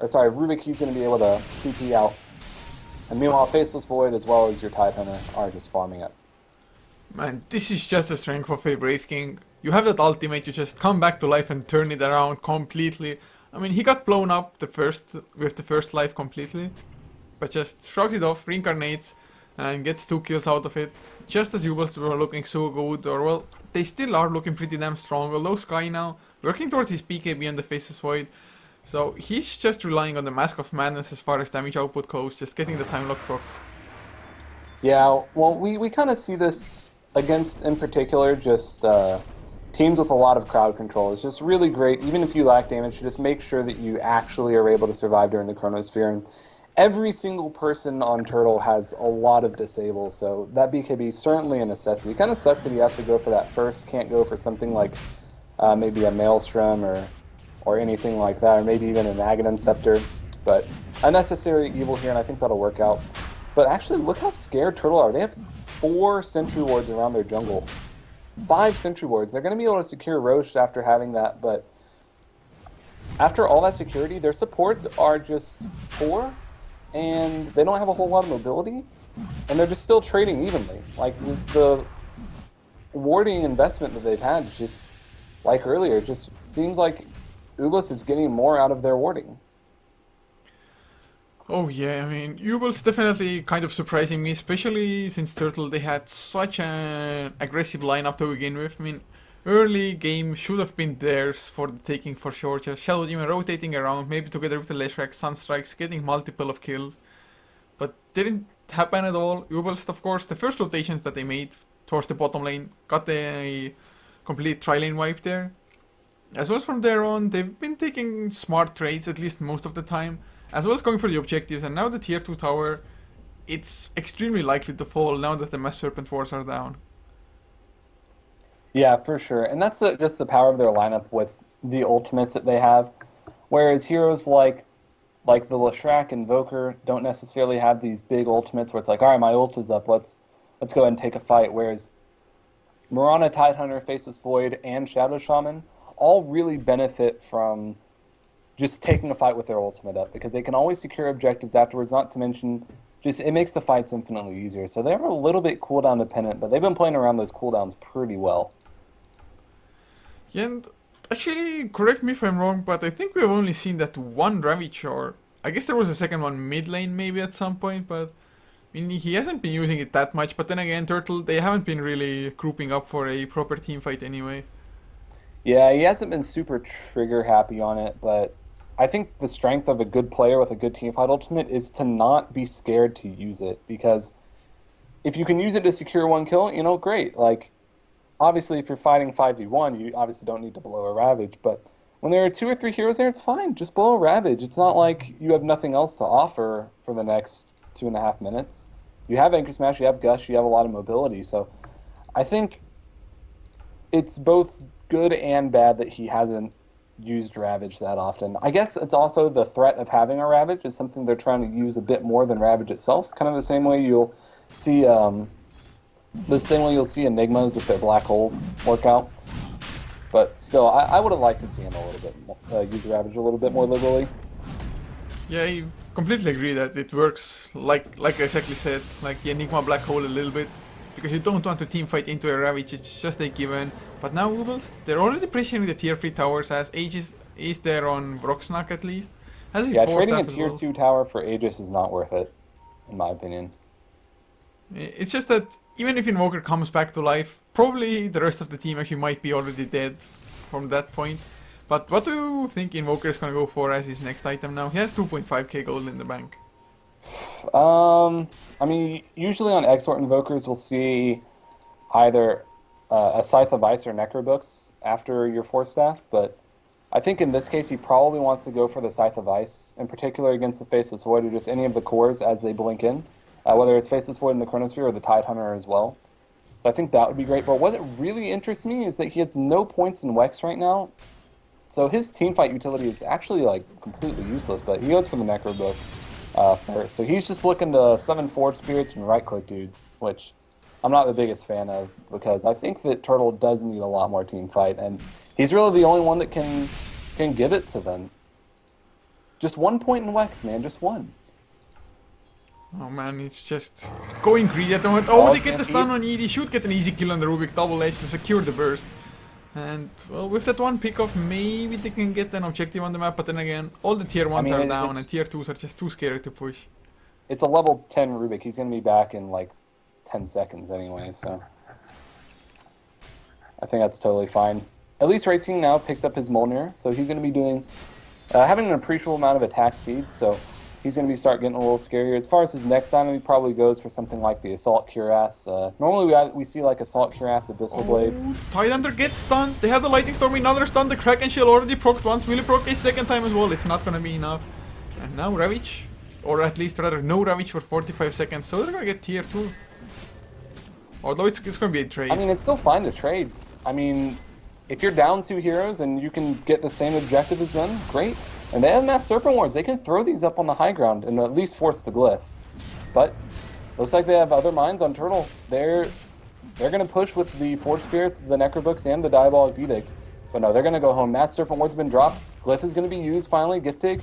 Rubik, he's going to be able to TP out. And meanwhile, Faceless Void as well as your Tidehunter are just farming it. Man, this is just the strength of a Wraith King. You have that ultimate, you just come back to life and turn it around completely. I mean, he got blown up with the first life completely, but just shrugs it off, reincarnates, and gets 2 kills out of it. Just as Uebelst were looking so good, or well, they still are looking pretty damn strong, although Sky now working towards his PKB on the Faceless Void. So he's just relying on the Mask of Madness as far as damage output goes, just getting the time lock procs. Yeah, well, we kind of see this against, in particular, just teams with a lot of crowd control is just really great. Even if you lack damage, just make sure that you actually are able to survive during the Chronosphere. And every single person on Turtle has a lot of disables, so that BKB is certainly a necessity. It kind of sucks that he has to go for that first, can't go for something like maybe a Maelstrom or anything like that, or maybe even an Aghanim Scepter. But a necessary evil here, and I think that'll work out. But actually, look how scared Turtle are. They have 4 Sentry Wards around their jungle. 5 Sentry Wards. They're going to be able to secure Roche after having that, but after all that security, their supports are just poor, and they don't have a whole lot of mobility, and they're just still trading evenly. Like, the warding investment that they've had, just like earlier, it just seems like Uebelst is getting more out of their warding. Oh yeah, I mean, Uebelst definitely kind of surprising me, especially since Turtle, they had such an aggressive lineup to begin with. I mean, early game should have been theirs for the taking for sure, just Shadow Demon rotating around, maybe together with the Leshrac, Sunstrikes, getting multiple of kills. But didn't happen at all. Uebelst, of course, the first rotations that they made towards the bottom lane, got a complete tri-lane wipe there. As well as from there on, they've been taking smart trades, at least most of the time, as well as going for the objectives, and now the tier 2 tower, it's extremely likely to fall now that the Mass Serpent Wars are down. Yeah, for sure. And that's just the power of their lineup with the ultimates that they have. Whereas heroes like the Leshrac Invoker don't necessarily have these big ultimates where it's like, all right, my ult is up, let's go ahead and take a fight. Whereas Mirana, Tidehunter, Faceless Void, and Shadow Shaman all really benefit from just taking a fight with their ultimate up, because they can always secure objectives afterwards, not to mention just it makes the fights infinitely easier. So they're a little bit cooldown dependent, but they've been playing around those cooldowns pretty well. Yeah, and actually, correct me if I'm wrong, but I think we've only seen that one Ravage, or I guess there was a second one mid lane maybe at some point, but I mean, he hasn't been using it that much. But then again, Turtle, they haven't been really grouping up for a proper team fight anyway. Yeah, he hasn't been super trigger happy on it, but I think the strength of a good player with a good teamfight ultimate is to not be scared to use it, because if you can use it to secure one kill, you know, great. Like, obviously, if you're fighting 5v1, you obviously don't need to blow a Ravage, but when there are 2 or 3 heroes there, it's fine. Just blow a Ravage. It's not like you have nothing else to offer for the next 2.5 minutes. You have Anchor Smash, you have Gush, you have a lot of mobility, so I think it's both good and bad that he hasn't used Ravage that often. I guess it's also the threat of having a Ravage is something they're trying to use a bit more than Ravage itself. Kind of the same way you'll see Enigmas with their black holes work out. But still, I would have liked to see him a little bit more, use Ravage a little bit more liberally. Yeah, I completely agree that it works like I exactly said, like the Enigma black hole a little bit, because you don't want to team fight into a Ravage, it's just a given. But now Uebelst, they're already pressuring the tier 3 towers, as Aegis is there on Broxnak at least. Has Yeah, trading a tier 2 tower for Aegis is not worth it, in my opinion. It's just that even if Invoker comes back to life, probably the rest of the team actually might be already dead from that point. But what do you think Invoker is going to go for as his next item now? He has 2.5k gold in the bank. I mean, usually on Exort Invokers, we'll see either a Scythe of Ice or Necrobooks after your Force Staff, but I think in this case he probably wants to go for the Scythe of Ice, in particular against the Faceless Void or just any of the cores as they blink in, whether it's Faceless Void in the Chronosphere or the Tidehunter as well. So I think that would be great, but what really interests me is that he has no points in Wex right now, so his teamfight utility is actually like completely useless, but he goes for the Necrobook first. So he's just looking to summon Forge Spirits and right-click dudes, which I'm not the biggest fan of, because I think that Turtle does need a lot more team fight, and he's really the only one that can give it to them. Just 1 point in Wex, man, just one. Oh man, it's just going greedy at the moment. Oh, they get the stun on Edie, should get an easy kill on the Rubik double edge to secure the burst. And, well, with that one pick-off, maybe they can get an objective on the map, but then again, all the tier 1s are down, and tier 2s are just too scary to push. It's a level 10 Rubik, he's going to be back in like 10 seconds anyway, so I think that's totally fine. At least Wraith now picks up his Molnir, so he's going to be doing having an appreciable amount of attack speed, so he's going to start getting a little scarier. As far as his next item, he probably goes for something like the Assault Cuirass. Normally we see like Assault Cuirass, Abyssal Blade. Tidehunter gets stunned. They have the Lightning Storm, another stun. The Kraken Shield already procced once. Melee proc a second time as well. It's not gonna be enough. And now Ravage, or at least rather no Ravage for 45 seconds. So they're gonna get tier 2. Although it's gonna be a trade. I mean, it's still fine to trade. I mean, if you're down 2 heroes and you can get the same objective as them, great. And they have Mass Serpent Wards. They can throw these up on the high ground and at least force the glyph. But looks like they have other minds on Turtle. They're going to push with the Forge Spirits, the Necrobooks, and the Diabolic Edict. But no, they're going to go home. Mass Serpent Ward's been dropped. Glyph is going to be used finally. Giftig.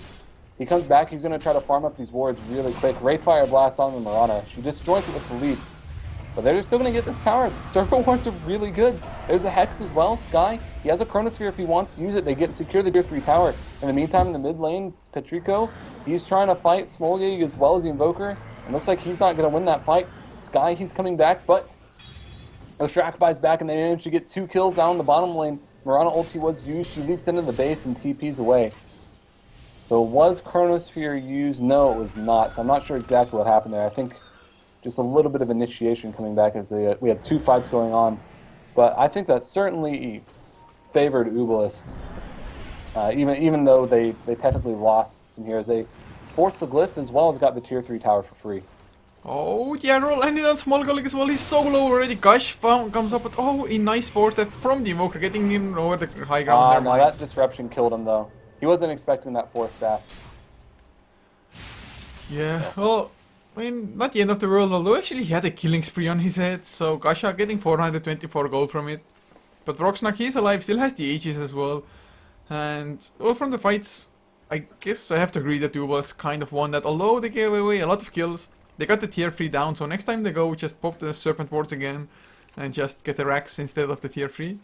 He comes back. He's going to try to farm up these wards really quick. Wraithfire Blast on the Mirana. She disjoints it with the lead. But they're still going to get this tower. Serpent Wards are really good. There's a Hex as well. Sky. He has a Chronosphere if he wants to use it. They get secure the tier 3 tower. In the meantime, in the mid lane, Petrico, he's trying to fight Smolgig as well as the Invoker. And looks like he's not going to win that fight. Sky, he's coming back, but Oshrakbai's back, and they managed to get 2 kills down in the bottom lane. Mirana ulti was used. She leaps into the base and TPs away. So was Chronosphere used? No, it was not. So I'm not sure exactly what happened there. I think just a little bit of initiation coming back as we had 2 fights going on. But I think that certainly favored Uebelst. Even though they technically lost some heroes. They forced the glyph as well as got the tier 3 tower for free. Oh, yeah, roll ended on Small Gullik as well. He's so low already. Gush comes up with, a nice force step from the Invoker, getting him over the high ground. No, that disruption killed him though. He wasn't expecting that force staff. Yeah, well, I mean, not the end of the world, although actually he had a killing spree on his head, so Gasha getting 424 gold from it. But Roxnak, he's alive, still has the Aegis as well. And all from the fights, I guess I have to agree that Uebelst kind of won that, although they gave away a lot of kills. They got the tier 3 down, so next time they go, just pop the Serpent Wards again and just get the racks instead of the tier 3.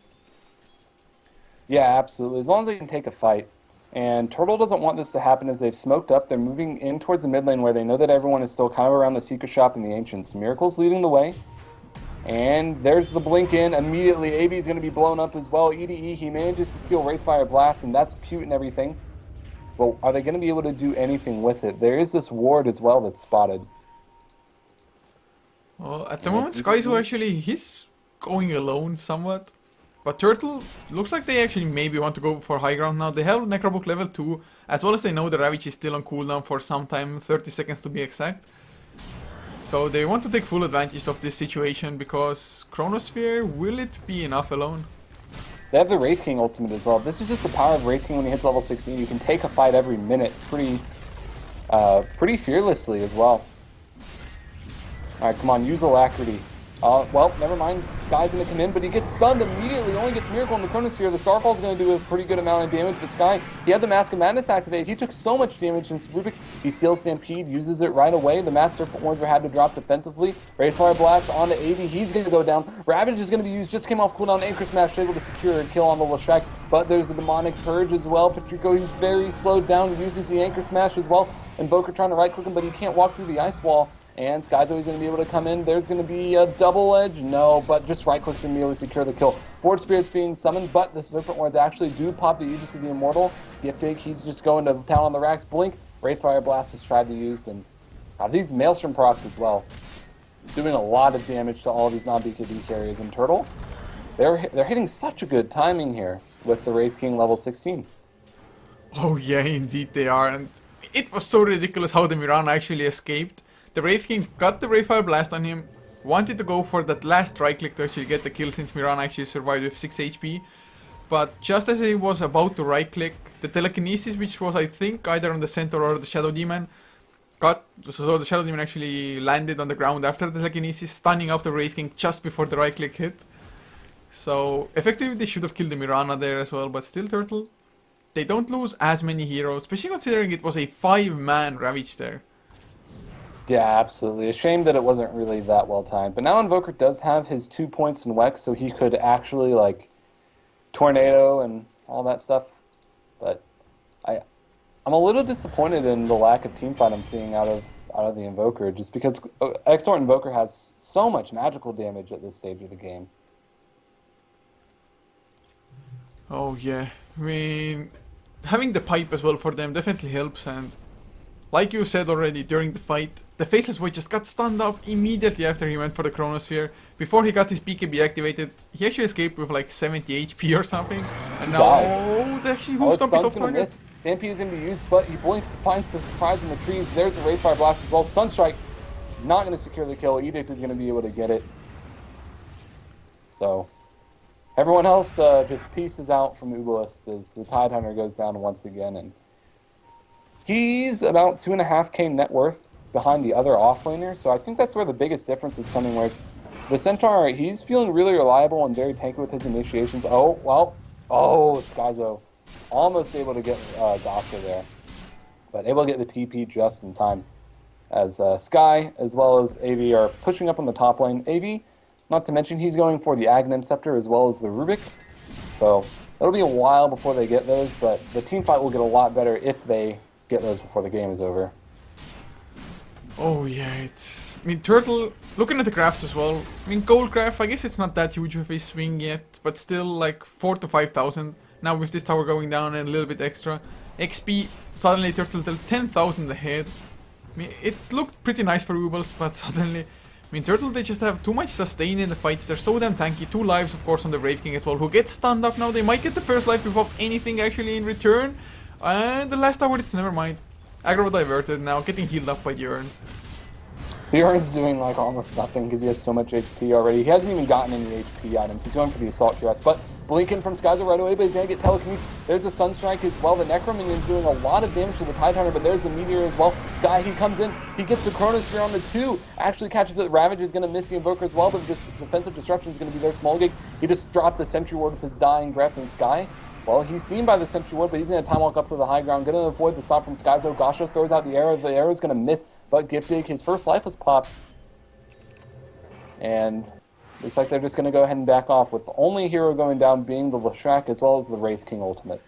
Yeah, absolutely. As long as they can take a fight. And Turtle doesn't want this to happen as they've smoked up. They're moving in towards the mid lane where they know that everyone is still kind of around the Secret Shop and the Ancients. Miracle's leading the way. And there's the blink in. Immediately, AB is going to be blown up as well. EDE, he manages to steal Wraithfire Blast, and that's cute and everything. But are they going to be able to do anything with it? There is this ward as well that's spotted. Well, at the moment, Skyzo actually, he's going alone somewhat. But Turtle, looks like they actually maybe want to go for high ground now. They have Necrobook level 2, as well as they know the Ravage is still on cooldown for some time, 30 seconds to be exact. So they want to take full advantage of this situation, because Chronosphere, will it be enough alone? They have the Wraith King ultimate as well. This is just the power of Wraith King when he hits level 16. You can take a fight every minute pretty fearlessly as well. Alright, come on, use Alacrity. Well, never mind. Sky's going to come in, but he gets stunned immediately. Only gets Miracle in the Chronosphere. The Starfall's going to do a pretty good amount of damage, but Sky, he had the Mask of Madness activated. He took so much damage in Rubik. He steals Stampede, uses it right away. The Mass Serpent Wards were had to drop defensively. Wraithfire Blast onto AD. He's going to go down. Ravage is going to be used. Just came off cooldown. Anchor Smash able to secure a kill on the Lashek, but there's a Demonic Purge as well. Patrico, he's very slowed down. He uses the Anchor Smash as well. Invoker trying to right-click him, but he can't walk through the ice wall. And Sky's always going to be able to come in. There's going to be a double edge. No, but just right-clicks and be able to secure the kill. Forge Spirit's being summoned, but the Serpent Wards actually do pop the Aegis of the Immortal. Giftig, he's just going to town on the racks. Blink, Wraithfire Blast is tried to use, and these Maelstrom procs as well. Doing a lot of damage to all of these non-BKB carriers. And Turtle, they're hitting such a good timing here with the Wraith King level 16. Oh yeah, indeed they are, and it was so ridiculous how the Mirana actually escaped. The Wraith King got the Wraithfire Blast on him, wanted to go for that last right click to actually get the kill since Mirana actually survived with 6 HP. But just as he was about to right click, the Telekinesis, which was I think either on the Centaur or the Shadow Demon, so the Shadow Demon actually landed on the ground after the Telekinesis, stunning out the Wraith King just before the right click hit. So effectively they should have killed the Mirana there as well, but still Turtle, they don't lose as many heroes, especially considering it was a 5-man Ravage there. Yeah, absolutely. A shame that it wasn't really that well timed. But now Invoker does have his 2 points in Wex, so he could actually, like, Tornado and all that stuff. But I'm a little disappointed in the lack of teamfight I'm seeing out of the Invoker, just because Exort Invoker has so much magical damage at this stage of the game. Oh yeah, I mean, having the pipe as well for them definitely helps, and like you said already during the fight, the Faceless Void just got stunned up immediately after he went for the Chronosphere. Before he got his BKB activated, he actually escaped with like 70 HP or something. And now, died. they actually Oh, hoof stomp is Stun's off gonna target. miss. Stampede is gonna be used, but he blinks, finds the surprise in the trees. There's a Wraithfire Blast as well. Sunstrike, not gonna secure the kill. Edict is gonna be able to get it. So, everyone else just pieces out from Uebelst as the Tidehunter goes down once again, and he's about 2.5k net worth behind the other offlaners, so I think that's where the biggest difference is coming, whereas the Centaur, he's feeling really reliable and very tanky with his initiations. Oh, well, Skyzo almost able to get Doctor there, but able to get the TP just in time, as Sky as well as AV are pushing up on the top lane. AV, not to mention, he's going for the Aghanim Scepter as well as the Rubik. So it'll be a while before they get those, but the team fight will get a lot better if they get those before the game is over. Oh yeah, I mean, Turtle, looking at the graphs as well, I mean, gold graph, I guess it's not that huge of a swing yet, but still like 4 to 5,000. Now with this tower going down and a little bit extra. XP, suddenly Turtle till 10,000 ahead. I mean, it looked pretty nice for Uebelst, but suddenly, I mean, Turtle, they just have too much sustain in the fights. They're so damn tanky. 2 lives, of course, on the Wraith King as well, who gets stunned up now. They might get the first life without anything actually in return. And the last tower, it's never mind. Aggro diverted, now getting healed up by Bjorn. Bjorn's doing like almost nothing because he has so much HP already. He hasn't even gotten any HP items. He's going for the Assault QS, but blinking from Skyzo right away, but he's going to get Telekinesis. There's a Sunstrike as well. The Necro Minion's doing a lot of damage to the Tidehunter, but there's the Meteor as well. Sky, he comes in, he gets the Chronosphere on the 2, actually catches it. Ravage is going to miss the Invoker as well, but just defensive disruption is going to be there. Small Gig, he just drops a Sentry Ward with his dying breath, and Sky, well, he's seen by the Sentry Ward, but he's going to time walk up to the high ground, going to avoid the stop from Skyzo. Gasho throws out the arrow's going to miss, but Giftig, his first life was popped. And looks like they're just going to go ahead and back off, with the only hero going down being the Leshrac as well as the Wraith King ultimate.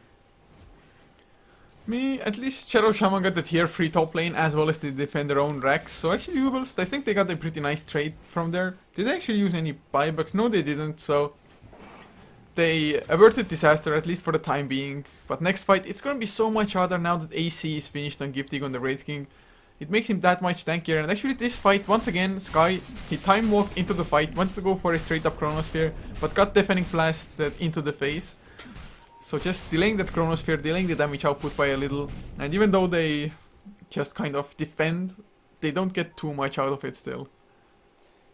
Me, at least Shadow Shaman got the tier 3 top lane as well as they defend their own racks. So actually Uebelst, I think they got a pretty nice trade from there. Did they actually use any buybacks? No, they didn't, so they averted disaster, at least for the time being. But next fight, it's going to be so much harder now that AC is finished on Giftig on the Wraith King. It makes him that much tankier, and actually this fight, once again, Sky, he time walked into the fight, wanted to go for a straight up Chronosphere, but got Deafening blasted into the face. So just delaying that Chronosphere, delaying the damage output by a little, and even though they just kind of defend, they don't get too much out of it still.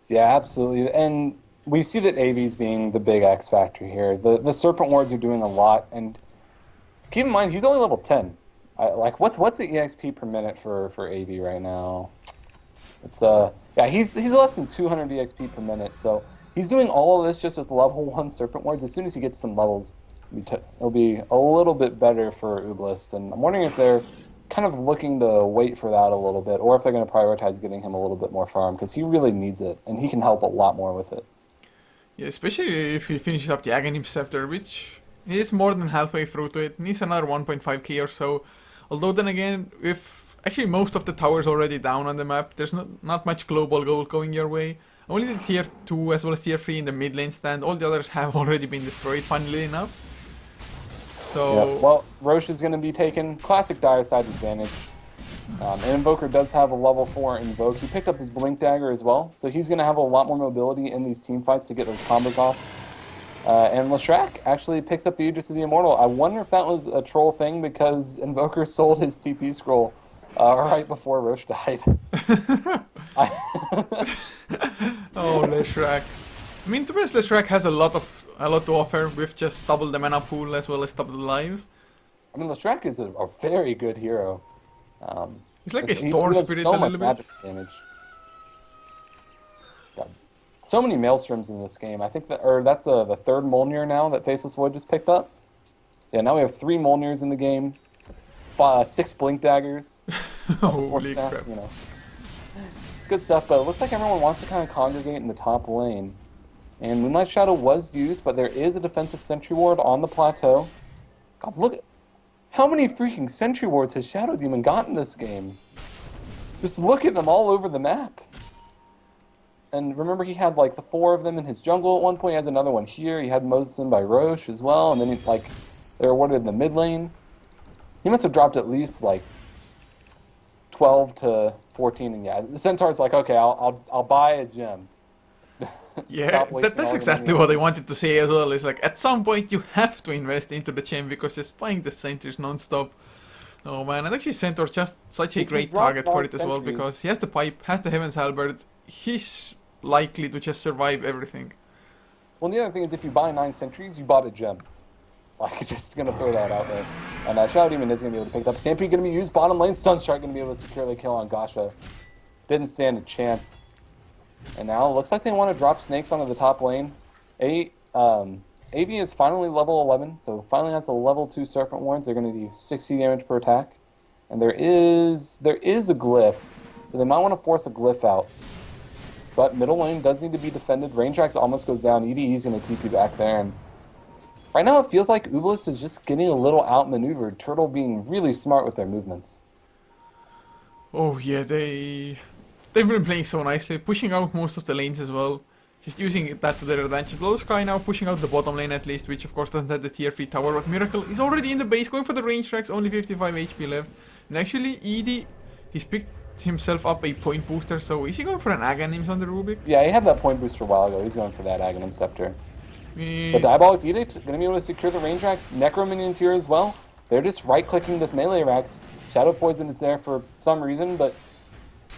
Yeah, absolutely, and we see that AV's being the big X factor here. The Serpent Wards are doing a lot, and keep in mind, he's only level 10. Like, what's the EXP per minute for AV right now? It's yeah, he's less than 200 EXP per minute, so he's doing all of this just with level 1 Serpent Wards. As soon as he gets some levels, it'll be a little bit better for Uebelst, and I'm wondering if they're kind of looking to wait for that a little bit, or if they're going to prioritize getting him a little bit more farm, because he really needs it, and he can help a lot more with it. Yeah, especially if he finishes up the Aghanim Scepter, which he is more than halfway through to it. Needs another 1.5k or so. Although then again, with actually most of the towers already down on the map, there's not much global gold going your way. Only the tier 2 as well as tier 3 in the mid lane stand. All the others have already been destroyed, funnily enough. So yeah. Well, Roche is going to be taking classic Dire side advantage. And Invoker does have a level 4 Invoke. He picked up his Blink Dagger as well, so he's going to have a lot more mobility in these team fights to get those combos off. And Leshrac actually picks up the Aegis of the Immortal. I wonder if that was a troll thing, because Invoker sold his TP scroll right before Roche died. Oh, Leshrac. I mean, to be honest, Leshrac has a lot to offer with just double the mana pool as well as double the lives. I mean, Leshrac is a very good hero. He's like a Storm Spirit so a much little bit. magic damage. God, so many Maelstroms in this game. I think that's the third Mjolnir now that Faceless Void just picked up. So yeah, now we have 3 Mjolnirs in the game, 6 Blink Daggers, Holy crap. you know. It's good stuff, but it looks like everyone wants to kind of congregate in the top lane. And Moonlight Shadow was used, but there is a defensive Sentry Ward on the plateau. God, look at how many freaking Sentry Wards has Shadow Demon got in this game? Just look at them all over the map. And remember, he had like the 4 of them in his jungle at one point. He has another one here. He had Mosin by Roche as well, and then they're awarded in the mid lane. He must have dropped at least like 12 to 14, and yeah, the Centaur's like, okay, I'll buy a gem. Yeah, Stop wasting that's all the exactly money what I on- wanted to say as well. Is like at some point you have to invest into the gem because just buying the sentries non-stop. Oh man, and actually Centaur just such a If you great drop target for it as well sentries, because he has the pipe, has the Heaven's Halberd. He's likely to just survive everything. well, the other thing is if you buy 9 sentries, you bought a gem. Like, just gonna throw that out there. And Shadow Demon is gonna be able to pick it up. Stampede gonna be used bottom lane. Sunstrike gonna be able to secure the kill on Gasha. Didn't stand a chance. And now it looks like they want to drop snakes onto the top lane. AV is finally level 11, so finally has a level 2 Serpent Wards. They're going to do 60 damage per attack. And there is a glyph, so they might want to force a glyph out. But middle lane does need to be defended. Rangetrax almost goes down. EDE is going to TP back there. And right now it feels like Uebelst is just getting a little outmaneuvered. Turtle being really smart with their movements. Oh yeah, they've been playing so nicely, pushing out most of the lanes as well. Just using that to their advantage. Low Sky now pushing out the bottom lane at least, which of course doesn't have the tier 3 tower, but Miracle is already in the base, going for the range tracks, only 55 HP left. And actually, Edie, he's picked himself up a point booster, so is he going for an Aghanim's on the Rubik? Yeah, he had that point booster a while ago. He's going for that Aghanim Scepter. Eh, But Diabolic Edict going to be able to secure the range racks. Necro minions here as well. They're just right-clicking this melee racks. Shadow Poison is there for some reason, but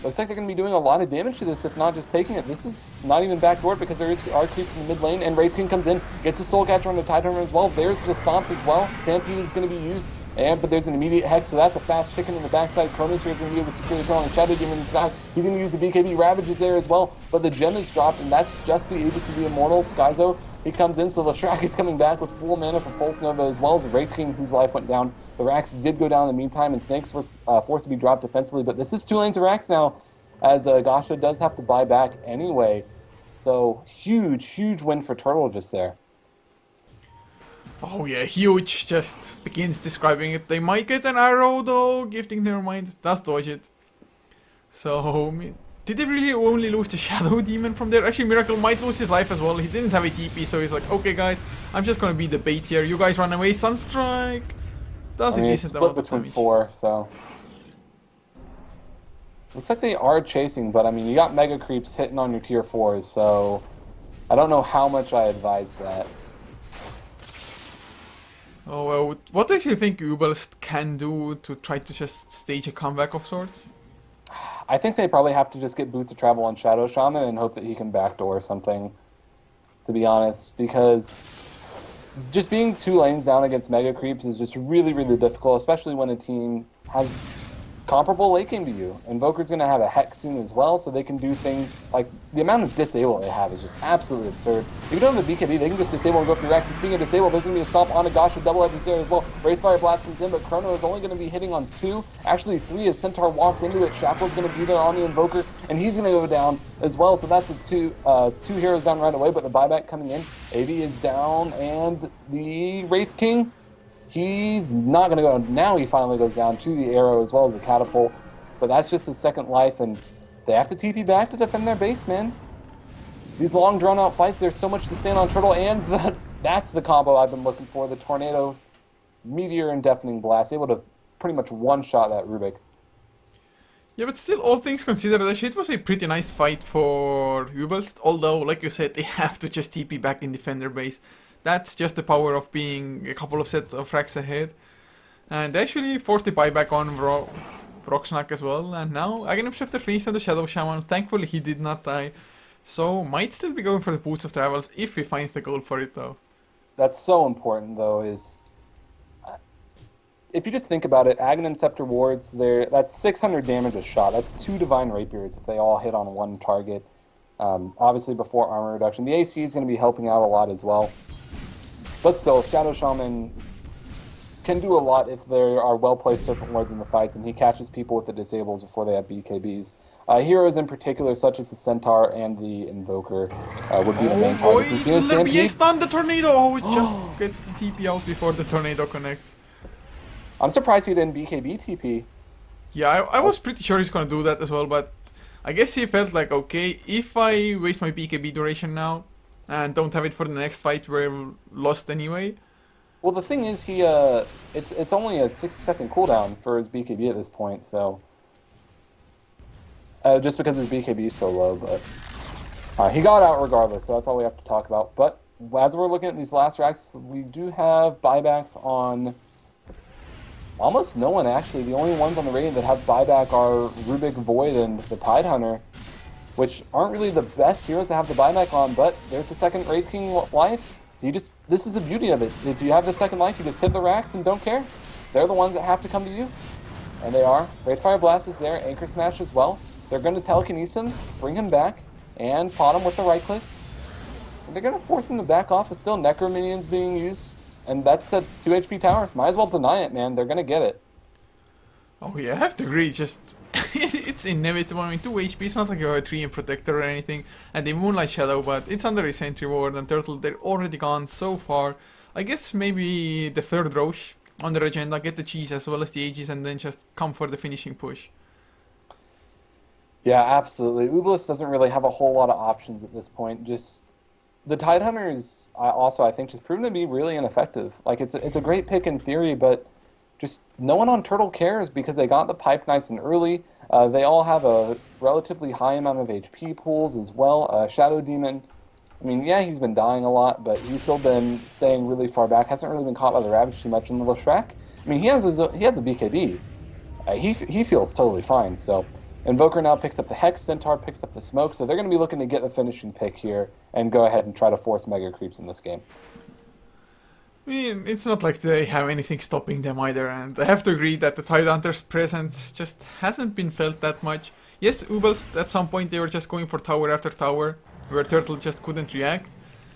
looks like they're going to be doing a lot of damage to this, if not just taking it. This is not even backdoor because there are creeps in the mid lane, and Wraith King comes in, gets a Soul Catcher on the Tide Hunter as well. There's the Stomp as well. Stampede is going to be used, but there's an immediate Hex, so that's a fast chicken in the backside. Chronosphere is going to be able to secure the kill on the Shadow Demon is back. He's going to use the BKB. Ravage is there as well, but the gem is dropped, and that's just the able to be immortal. Skyzo, he comes in, so Leshrac is coming back with full mana for Pulse Nova as well as Wraith King, whose life went down. The Rax did go down in the meantime, and Snakes was forced to be dropped defensively, but this is 2 lanes of Rax now, as Gasha does have to buy back anyway. So huge, huge win for Turtle just there. oh yeah, huge, just begins describing it. They might get an arrow though, gifting never mind, does dodge it. So, did they really only lose the Shadow Demon from there? Actually, Miracle might lose his life as well. He didn't have a TP, so he's like, okay guys, I'm just gonna be the bait here. You guys run away. Sunstrike does a It's decent split amount of between damage. 4, so looks like they are chasing, but I mean, you got Mega Creeps hitting on your tier 4s, so I don't know how much I advise that. Oh well, what do you actually think Uebelst can do to try to just stage a comeback of sorts? I think they probably have to just get Boots of Travel on Shadow Shaman and hope that he can backdoor something, to be honest, because just being 2 lanes down against Mega Creeps is just really, really difficult, especially when a team has comparable late game to you. Invoker's going to have a Hex soon as well, so they can do things like the amount of disable they have is just absolutely absurd. If you don't have the BKB, they can just disable and go for your Rex. Speaking of disable, there's going to be a stomp on a Gasha double edge there as well. Wraithfire Blast comes in, but Chrono is only going to be hitting on 2. Actually 3 as Centaur walks into it. Shackle's going to be there on the Invoker, and he's going to go down as well. So that's a 2 heroes down right away, but the buyback coming in. AV is down, and the Wraith King, he's not going to go. Now he finally goes down to the arrow as well as the catapult. But that's just his second life, and they have to TP back to defend their base, man. These long, drawn-out fights, there's so much to stand on Turtle, and that's the combo I've been looking for. The Tornado, Meteor, and Deafening Blast, able to pretty much one-shot that Rubik. Yeah, but still, all things considered, actually, it was a pretty nice fight for Uebelst. Although, like you said, they have to just TP back in defender base. That's just the power of being a couple of sets of racks ahead. And they actually forced the buyback on Vroxnak as well. And now Aghanim Scepter finished on the Shadow Shaman. Thankfully, he did not die. So, might still be going for the Boots of Travels if he finds the gold for it, though. That's so important, though, is... If you just think about it, Aghanim Scepter wards, that's 600 damage a shot. That's 2 Divine Rapiers if they all hit on one target. Obviously, before armor reduction. The AC is going to be helping out a lot as well. But still, Shadow Shaman can do a lot if there are well-placed Serpent Wards in the fights, and he catches people with the disables before they have BKBs. Heroes in particular, such as the Centaur and the Invoker, would be the main targets. He's going to will there be a Stampede. stun? The Tornado! Oh, it just gets the TP out before the Tornado connects. I'm surprised he didn't BKB TP. Yeah, I was pretty sure he's gonna do that as well, but I guess he felt like, okay, if I waste my BKB duration now and don't have it for the next fight, we're lost anyway. Well, the thing is, it's only a 60-second cooldown for his BKB at this point, so just because his BKB is so low, but he got out regardless, so that's all we have to talk about. But as we're looking at these last racks, we do have buybacks on almost no one, actually. The only ones on the rating that have buyback are Rubik, Void, and the Tidehunter, which aren't really the best heroes to have the buyback on, but there's a second Wraith King life. This is the beauty of it. If you have the second life, you just hit the racks and don't care. They're the ones that have to come to you. And they are. Wraithfire Blast is there, Anchor Smash as well. They're going to telekinesis him, bring him back, and pot him with the right clicks. And they're going to force him to back off, but still Necro Minions being used. And that's a 2 HP tower. Might as well deny it, man. They're going to get it. Oh yeah, I have to agree, just it's inevitable. I mean, 2 HP, it's not like you have a 3 in Protector or anything, and the Moonlight Shadow, but it's under a Sentry Ward, and Turtle, they're already gone so far. I guess maybe the third Roche on their agenda, get the cheese as well as the Aegis, and then just come for the finishing push. Yeah, absolutely. Uebelst doesn't really have a whole lot of options at this point. Just the Tidehunter is also, I think, just proven to be really ineffective. Like, it's a great pick in theory, but just no one on Turtle cares because they got the pipe nice and early. They all have a relatively high amount of HP pools as well. Shadow Demon, I mean, yeah, he's been dying a lot, but he's still been staying really far back. Hasn't really been caught by the Ravage too much in the Leshrac. I mean, he has a BKB. He feels totally fine. So Invoker now picks up the Hex, Centaur picks up the Smoke, so they're going to be looking to get the finishing pick here and go ahead and try to force Mega Creeps in this game. I mean, it's not like they have anything stopping them either, and I have to agree that the Tidehunter's presence just hasn't been felt that much. Yes, Uebelst, at some point they were just going for tower after tower, where Turtle just couldn't react.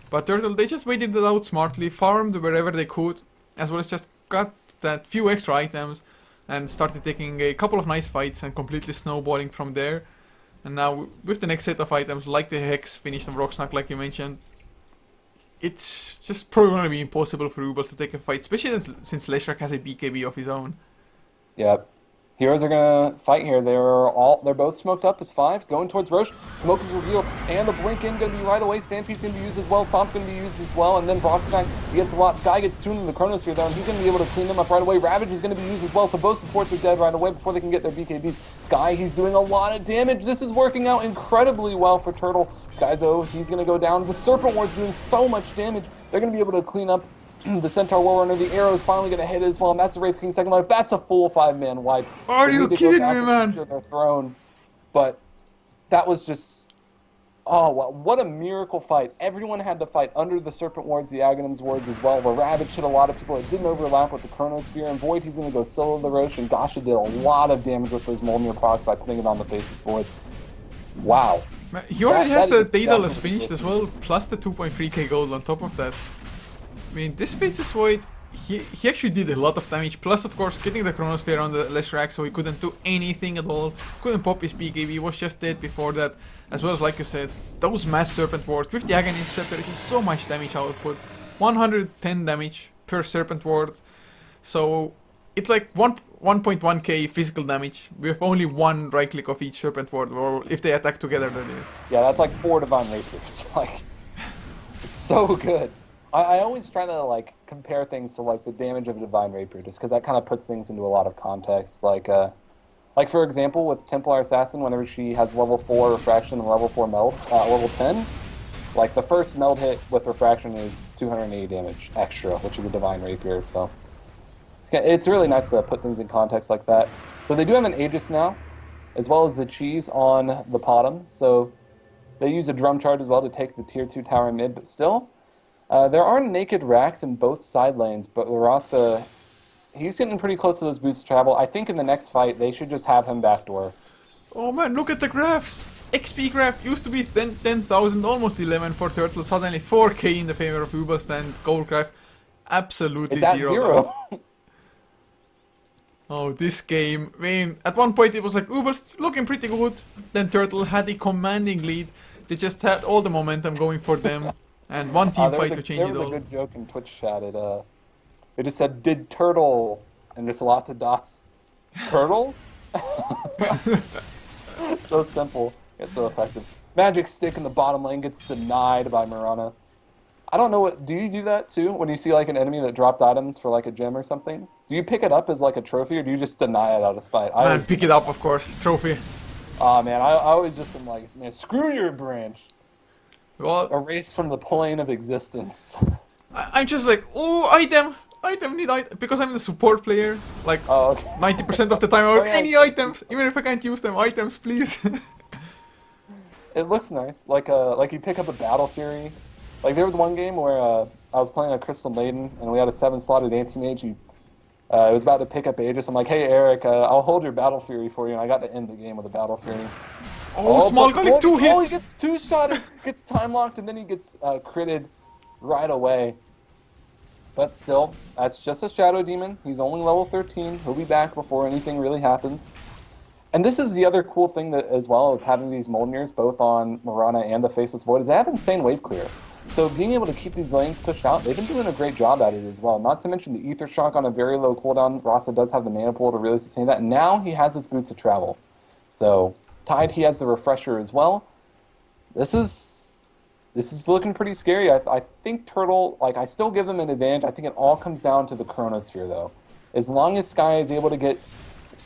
But Turtle, they just waited it out smartly, farmed wherever they could, as well as just got that few extra items, and started taking a couple of nice fights and completely snowballing from there. And now, with the next set of items, like the Hex, finished on Rocksnack, like you mentioned, it's just probably going to be impossible for Uebelst to take a fight, especially since Leshrac has a BKB of his own. Yep. Heroes are going to fight here. They're both smoked up as 5, going towards Roche. Smoke is revealed, and the blink in going to be right away. Stampede's going to be used as well. Stomp's going to be used as well, and then Brockstein, he gets a lot. Sky gets tuned in the Chronosphere though, and he's going to be able to clean them up right away. Ravage is going to be used as well, so both supports are dead right away before they can get their BKBs. Sky, he's doing a lot of damage. This is working out incredibly well for Turtle. Skyzo, he's going to go down. The Serpent Ward's doing so much damage. They're going to be able to clean up the Centaur Warrunner. The arrow is finally going to hit as well, and that's the Wraith King second life. That's a full 5-man wipe. Are you kidding me, man? Their throne. But that was just, oh, wow, what a miracle fight. Everyone had to fight under the Serpent Wards, the Aghanim's Wards as well. The Ravage hit a lot of people. It didn't overlap with the Chronosphere, and Void, he's going to go solo the Roche, and Gasha did a lot of damage with those Molnir procs by putting it on the Faceless Void. Wow. Man, he already has the Daedalus finished as well, plus the 2.3k gold on top of that. I mean, this Faceless Void, he actually did a lot of damage, plus of course getting the Chronosphere on the Leshrac, so he couldn't do anything at all, couldn't pop his BKB, was just dead before that, as well as, like you said, those mass Serpent Wards with the Aghanim Scepter, is just so much damage output, 110 damage per Serpent Ward, so it's like 1.1k physical damage with only one right click of each Serpent Ward, or if they attack together, that is. Yeah, that's like 4 Divine Rapiers. Like, it's so good. I always try to like compare things to like the damage of a Divine Rapier, just because that kind of puts things into a lot of context. Like for example, with Templar Assassin, whenever she has level 4 Refraction and level 4 Meld, level 10, like the first Meld hit with Refraction is 280 damage extra, which is a Divine Rapier. So it's really nice to put things in context like that. So they do have an Aegis now, as well as the cheese on the bottom. So they use a Drum Charge as well to take the tier 2 tower mid, but still. There are naked racks in both side lanes, but Rasta, he's getting pretty close to those boosts of travel. I think in the next fight, they should just have him backdoor. Oh man, look at the graphs! XP graph used to be 10,000, almost 11 for Turtle, suddenly 4k in the favor of Uebelst, and gold graph absolutely it's at zero. Oh, this game, I mean, at one point it was like Uebelst looking pretty good, then Turtle had a commanding lead, they just had all the momentum going for them. And one team fight to change it all. There was a good joke in Twitch chat. It just said, "Did Turtle?" and just lots of dots. Turtle? So simple, yet so effective. Magic Stick in the bottom lane gets denied by Mirana. I don't know what. Do you do that too when you see like an enemy that dropped items for like a gem or something? Do you pick it up as like a trophy, or do you just deny it out of spite? Man, pick it up, of course. Trophy. Oh man, I always just am like, man, screw your branch. Well, Erase from the plane of existence. I'm just like, oh, item, need item, because I'm the support player. Like, Oh, okay. 90% of the time, I Oh, want yeah. any items, even if I can't use them. Items, please. It looks nice. Like you pick up a Battle Fury. Like there was one game where I was playing a Crystal Maiden and we had a 7-slotted anti-mage. He was about to pick up Aegis. I'm like, hey Eric, I'll hold your Battle Fury for you, and I got to end the game with a Battle Fury. Oh, small but garlic, 2 he hits. gets 2-shotted, gets time locked, and then he gets critted right away. But still, that's just a Shadow Demon. He's only level 13. He'll be back before anything really happens. And this is the other cool thing that, as well, of having these Molnirs both on Mirana and the Faceless Void, is they have insane wave clear. So being able to keep these lanes pushed out, they've been doing a great job at it as well. Not to mention the Ether Shock on a very low cooldown. Rasa does have the mana pool to really sustain that. And now he has his Boots of Travel. So Tide, he has the Refresher as well. This is looking pretty scary. I think Turtle, like, I still give them an advantage. I think it all comes down to the Chronosphere, though. As long as Sky is able to get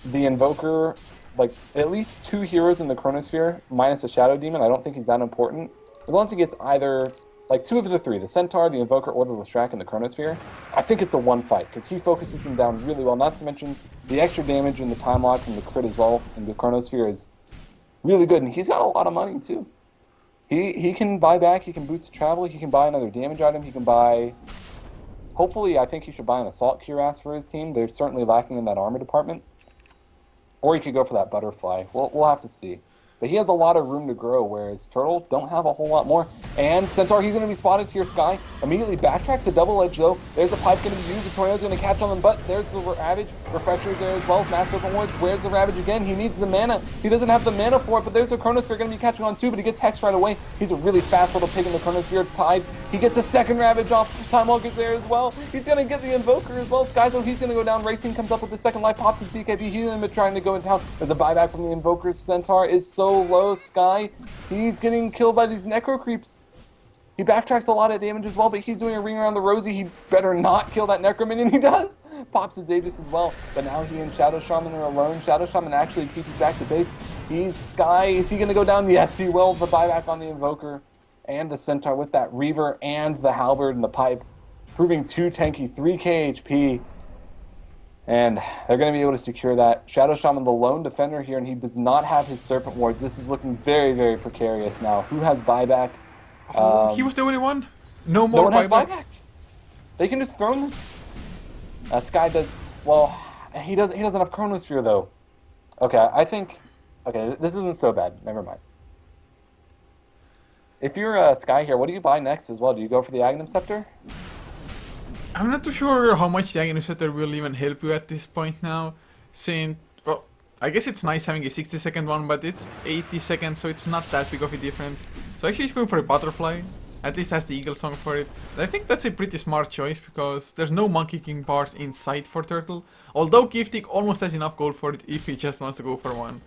the Invoker, like, at least 2 heroes in the Chronosphere, minus a Shadow Demon, I don't think he's that important. As long as he gets either, like, 2 of the 3, the Centaur, the Invoker, or the Leshrac in the Chronosphere, I think it's a one fight, because he focuses him down really well. Not to mention, the extra damage and the time lock and the crit as well in the Chronosphere is really good, and he's got a lot of money, too. He can buy back, he can Boots of Travel, he can buy another damage item, he can buy... Hopefully, I think he should buy an Assault Cuirass for his team. They're certainly lacking in that armor department. Or he could go for that Butterfly. We'll have to see. But he has a lot of room to grow, whereas Turtle don't have a whole lot more. And Centaur, he's going to be spotted to your Sky. Immediately backtracks a double edge, though. There's a pipe going to be used. The Tornado's going to catch on them, but there's the Ravage. Refresher's there as well. Master Serpent Wards. Where's the Ravage again? He needs the mana. He doesn't have the mana for it, but there's a Chronosphere going to be catching on too, but he gets Hex right away. He's a really fast little pig in the Chronosphere. Tide. He gets a second Ravage off. Time Walk is there as well. He's going to get the Invoker as well. Skyzo, he's going to go down. Wraith King comes up with the second life, pops his BKB. He's going to be trying to go in town. There's a buyback from the Invoker. Centaur is so low. Sky, he's getting killed by these Necro Creeps. He backtracks a lot of damage as well, but he's doing a ring around the Rosie. He better not kill that Necro Minion. He does. Pops his Aegis as well. But now he and Shadow Shaman are alone. Shadow Shaman actually TP's back to base. He's Sky. Is he going to go down? Yes, he will. The buyback on the Invoker and the Centaur with that Reaver and the Halberd and the Pipe. Proving 2 tanky, 3k HP. And they're going to be able to secure that. Shadow Shaman, the lone defender here, and he does not have his Serpent Wards. This is looking very, very precarious now. Who has buyback? He was the only one. No more No one has buybacks. buyback. They can just throw this. Sky does well. He doesn't have Chronosphere though. Okay, I think. Okay, this isn't so bad. Never mind. If you're Sky here, what do you buy next as well? Do you go for the Aghanim Scepter? I'm not too sure how much the Aghanim Scepter will even help you at this point now. Since, well, I guess it's nice having a 60-second one, but it's 80 seconds, so it's not that big of a difference. So actually he's going for a Butterfly. At least has the Eagle Song for it. And I think that's a pretty smart choice, because there's no Monkey King bars in sight for Turtle. Although Giftig almost has enough gold for it if he just wants to go for one.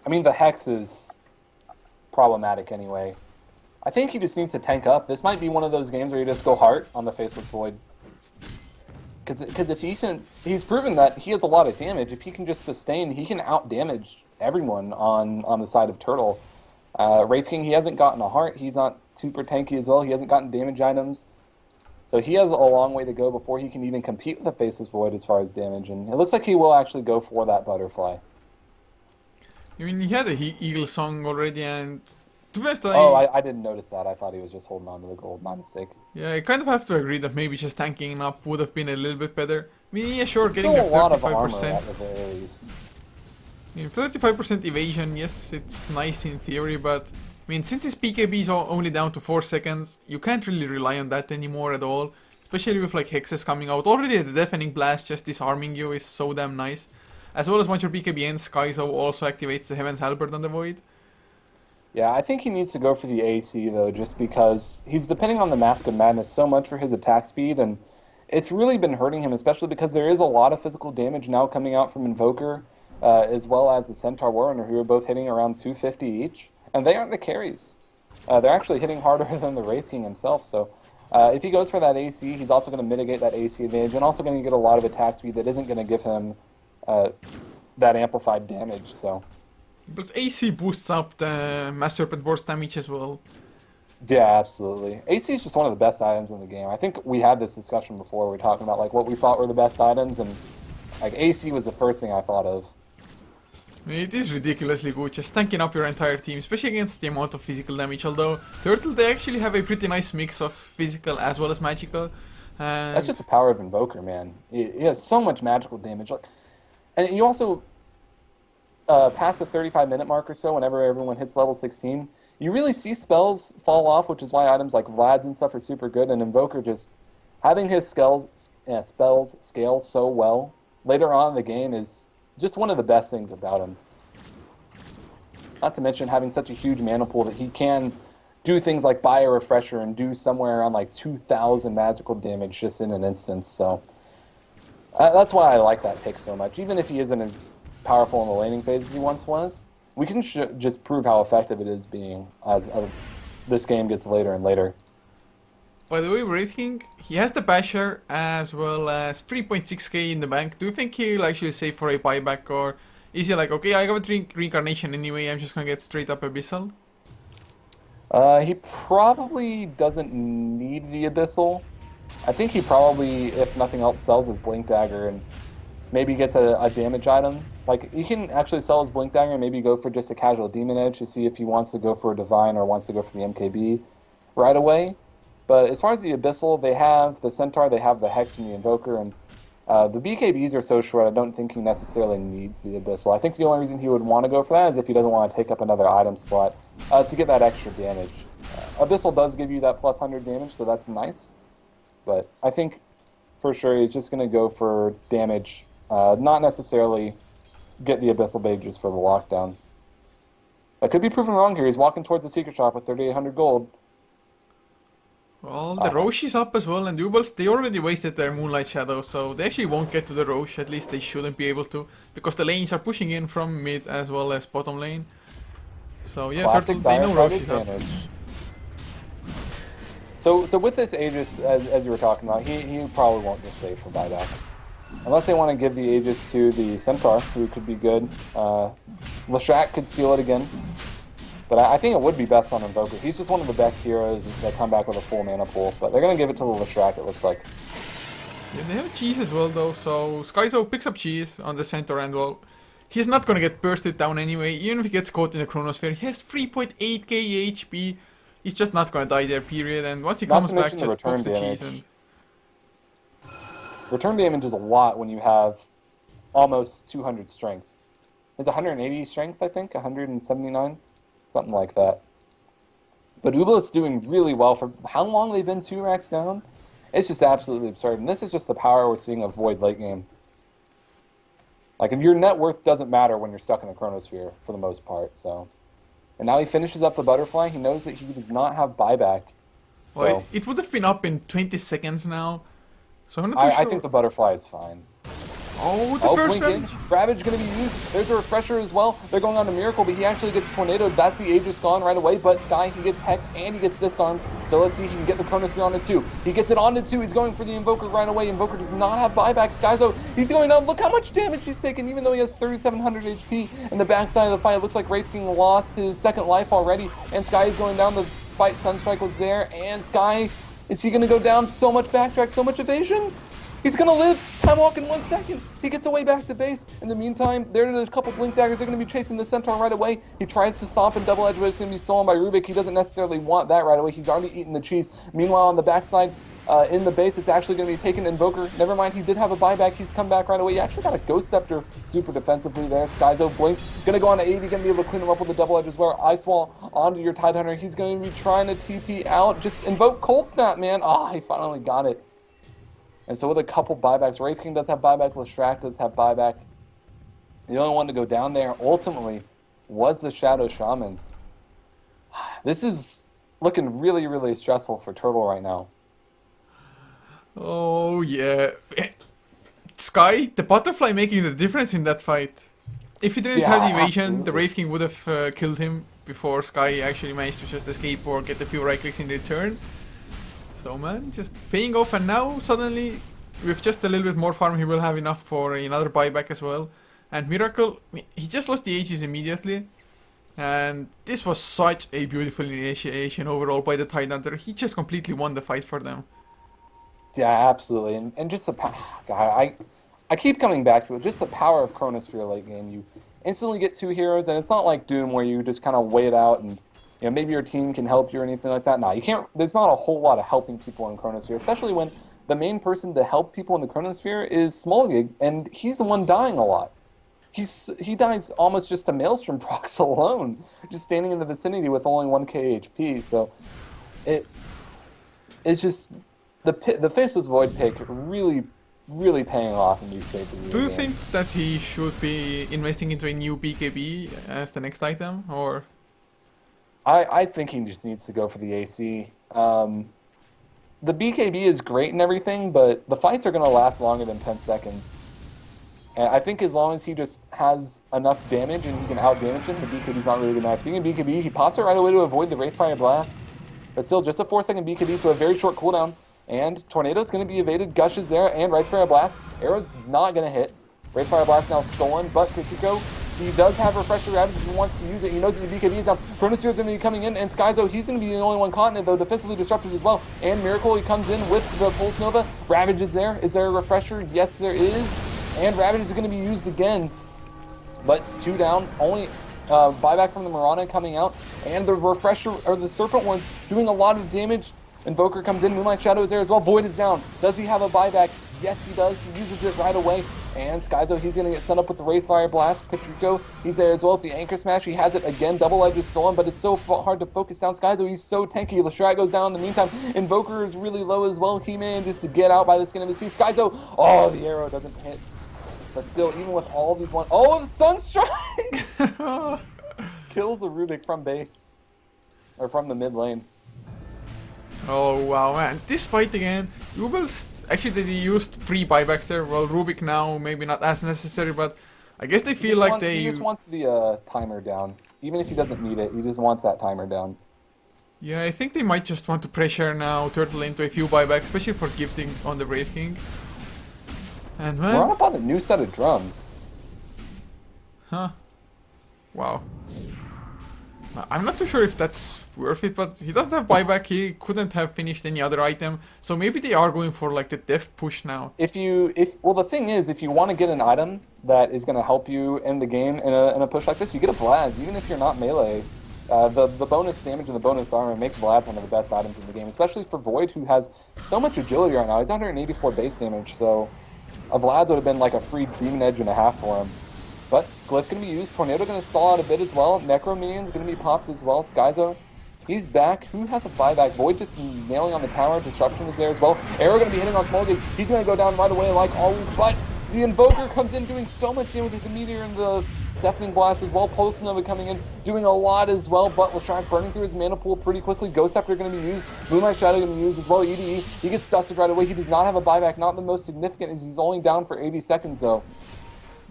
I mean, the Hex is problematic anyway. I think he just needs to tank up. This might be one of those games where you just go Heart on the Faceless Void. Because if he's proven that he has a lot of damage. If he can just sustain, he can out-damage everyone on the side of Turtle. Wraith King, he hasn't gotten a Heart. He's not super tanky as well. He hasn't gotten damage items. So he has a long way to go before he can even compete with the Faceless Void as far as damage. And it looks like he will actually go for that Butterfly. I mean, he had a Eagle Song already, and to be honest, I didn't notice that. I thought he was just holding on to the gold. My mistake. Yeah, I kind of have to agree that maybe just tanking up would have been a little bit better. I mean, yeah, sure, It's getting still a a lot of armor 35%. at the very least. I mean, 35% evasion, yes, it's nice in theory, but I mean, since his PKB is only down to 4 seconds, you can't really rely on that anymore at all. Especially with like hexes coming out. Already the Deafening Blast just disarming you is so damn nice. As well as once your PKB ends, Skyzo also activates the Heaven's Halberd on the Void. Yeah, I think he needs to go for the AC, though, just because he's depending on the Mask of Madness so much for his attack speed, and it's really been hurting him, especially because there is a lot of physical damage now coming out from Invoker, as well as the Centaur Warrunner, who are both hitting around 250 each, and they aren't the carries. They're actually hitting harder than the Wraith King himself, so if he goes for that AC, he's also going to mitigate that AC advantage, and also going to get a lot of attack speed that isn't going to give him that amplified damage, so... Plus AC boosts up the Mass Serpent Burst damage as well. Yeah, absolutely. AC is just one of the best items in the game. I think we had this discussion before. We were talking about like what we thought were the best items, and like AC was the first thing I thought of. It is ridiculously good, just tanking up your entire team, especially against the amount of physical damage. Although Turtle, they actually have a pretty nice mix of physical as well as magical. And That's just the power of Invoker, man. He has so much magical damage. Like, and you also past the 35-minute mark or so, whenever everyone hits level 16, you really see spells fall off, which is why items like Vlad's and stuff are super good. And Invoker just having his spells scale so well later on in the game is just one of the best things about him. Not to mention having such a huge mana pool that he can do things like buy a refresher and do somewhere around like 2,000 magical damage just in an instance. So that's why I like that pick so much. Even if he isn't as powerful in the laning phase as he once was, we can just prove how effective it is being as this game gets later and later. by the way, Wraith King, he has the Basher as well as 3.6k in the bank. Do you think he'll actually save for a buyback, or is he like, okay, I got a reincarnation anyway, I'm just gonna get straight up Abyssal? He probably doesn't need the Abyssal. I think he probably, if nothing else, sells his Blink Dagger and maybe gets a damage item. Like, he can actually sell his Blink Dagger and maybe go for just a casual Demon Edge to see if he wants to go for a Divine or wants to go for the MKB right away. But as far as the Abyssal, they have the Centaur, they have the Hex and the Invoker, and the BKBs are so short, I don't think he necessarily needs the Abyssal. I think the only reason he would want to go for that is if he doesn't want to take up another item slot to get that extra damage. Abyssal does give you that plus 100 damage, so that's nice. But I think for sure he's just going to go for damage, not necessarily get the Abyssal Blade just for the lockdown. I could be proven wrong here. He's walking towards the secret shop with 3,800 gold. Well, the Roche is up as well, and Uebelst, they already wasted their Moonlight Shadow, so they actually won't get to the Roche, at least they shouldn't be able to, because the lanes are pushing in from mid as well as bottom lane. So yeah, Classic Turtle, they know Dire Roche is up. advantage. So with this Aegis, as you were talking about, he probably won't just save for buyback. Unless they want to give the Aegis to the Centaur, who could be good. Leshrac could steal it again. But I think it would be best on Invoker. He's just one of the best heroes that come back with a full mana pool. But they're going to give it to the Leshrac, it looks like. Yeah, they have cheese as well though, so Skyzo picks up cheese on the center, and well, he's not gonna get bursted down anyway, even if he gets caught in the Chronosphere. He has 3.8k HP, he's just not gonna die there, period, and once he comes back, just pops the cheese and... Return damage is a lot when you have almost 200 strength. It's 180 strength, I think, 179? Something like that. But Uebelst is doing really well for how long they've been 2 racks down. It's just absolutely absurd. And this is just the power we're seeing of Void late game. Like, if your net worth doesn't matter when you're stuck in the Chronosphere, for the most part, so... And now he finishes up the Butterfly. He knows that he does not have buyback. So well, it would have been up in 20 seconds now. So I'm not too sure. I think the Butterfly is fine. Oh, the first Blink in. Ravage going to be used. There's a Refresher as well. They're going on to Miracle, but he actually gets Tornadoed. That's the Aegis gone right away. But Sky, he gets Hexed and he gets Disarmed. So let's see if he can get the Chronosphere onto 2. He gets it onto 2. He's going for the Invoker right away. Invoker does not have buyback. Skyzo, he's going down. Look how much damage he's taken, even though he has 3,700 HP. In the backside of the fight, it looks like Wraith King lost his second life already. And Sky is going down. The Spite Sunstrike was there. And Sky, is he going to go down? So much backtrack, so much evasion. He's going to live! Time walk in 1 second! He gets away back to base. In the meantime, there's a couple Blink Daggers. They're going to be chasing the Centaur right away. He tries to stomp and double edge, but it's going to be stolen by Rubik. He doesn't necessarily want that right away. He's already eaten the cheese. Meanwhile, on the backside, in the base, it's actually going to be taken Invoker. Never mind, he did have a buyback. He's come back right away. He actually got a Ghost Scepter super defensively there. Skyzo blinks. Going to go on to 80. Going to be able to clean him up with the double edge as well. Ice Wall onto your Tidehunter. He's going to be trying to TP out. Just invoke Cold Snap, man. Ah, he finally got it. And so with a couple buybacks, Wraith King does have buyback, Leshrac does have buyback. The only one to go down there, ultimately, was the Shadow Shaman. This is looking really, really stressful for Turtle right now. Oh, yeah. Sky, the Butterfly making the difference in that fight. If he didn't have the evasion, absolutely. the Wraith King would have killed him before Sky actually managed to just escape or get a few right clicks in return. So man, just paying off, and now suddenly, with just a little bit more farm, he will have enough for another buyback as well. And Miracle, he just lost the Aegis immediately. And this was such a beautiful initiation overall by the Tidehunter. He just completely won the fight for them. Yeah, absolutely. And just the I keep coming back to it. Just the power of Chronosphere late game. You instantly get two heroes, and it's not like Doom where you just kind of wait it out and maybe your team can help you or anything like that. Nah, you can't. There's not a whole lot of helping people in Chronosphere, especially when the main person to help people in the Chronosphere is Smallgig, and he's the one dying a lot. He dies almost just to Maelstrom procs alone, just standing in the vicinity with only 1k HP. So it's just the Faceless Void pick really paying off in these save the Do you game. think that he should be investing into a new BKB as the next item, or? I think he just needs to go for the AC. The BKB is great and everything, but the fights are going to last longer than 10 seconds. And I think as long as he just has enough damage and he can out-damage him, the BKB's not really good enough. Speaking of BKB, he pops it right away to avoid the Wraithfire Blast. But still, just a 4-second BKB, so a very short cooldown. And Tornado's going to be evaded, Gushes there, and Wraithfire Blast. Arrow's not going to hit. Wraithfire Blast now stolen, but Kikiko, he does have Refresher Ravage if he wants to use it. He knows that the BKB is down. Chronosphere's going to be coming in, and Skyzo, he's going to be the only one caught in it, though defensively disrupted as well. And Miracle, he comes in with the Pulse Nova. Ravage is there. Is there a Refresher? Yes, there is. And Ravage is going to be used again. But 2 down. Only buyback from the Mirana coming out. And the Refresher, or the Serpent ones, doing a lot of damage. Invoker comes in. Moonlight Shadow is there as well. Void is down. Does he have a buyback? Yes, he does. He uses it right away. And Skyzo, he's going to get sent up with the Wraithfire Blast. Patrico, he's there as well with the Anchor Smash. He has it again. Double Edge is stolen, but it's so hard to focus down Skyzo. He's so tanky. Leshrac goes down in the meantime. Invoker is really low as well. He manages to get out by the skin of his teeth. Skyzo, oh, the arrow doesn't hit. But still, even with all these one... Oh, the Sunstrike! Kills a Rubik from base. Or from the mid lane. Oh wow, man. This fight again. Uebelst, actually they used 3 buybacks there. Well, Rubik now, maybe not as necessary, but I guess they feel like they... He just wants the timer down. Even if he doesn't need it, he just wants that timer down. Yeah, I think they might just want to pressure now Turtle into a few buybacks, especially for gifting on the Wraith King. And man... We're up on a new set of drums. Huh. Wow. I'm not too sure if that's worth it, but he doesn't have buyback. He couldn't have finished any other item, so maybe they are going for like the def push now. Well, the thing is, if you want to get an item that is going to help you in the game in a push like this, you get a Vlad's, even if you're not melee. The bonus damage and the bonus armor makes Vlad's one of the best items in the game, especially for Void, who has so much agility right now. He's 184 base damage, so a Vlad's would have been like a free Demon Edge and a half for him. But Glyph going to be used. Tornado going to stall out a bit as well. Necro Minion's going to be popped as well. Skyzo, he's back. Who has a buyback? Void just nailing on the tower. Disruption is there as well. Arrow going to be hitting on Smallgig. He's going to go down right away like always. But the Invoker comes in doing so much damage with the Meteor and the Deafening Blast as well. Pulse Nova coming in doing a lot as well. But Leshrac burning through his mana pool pretty quickly. Ghost Scepter going to be used. Moonlight Shadow going to be used as well. EDE, he gets dusted right away. He does not have a buyback. Not the most significant as he's only down for 80 seconds though.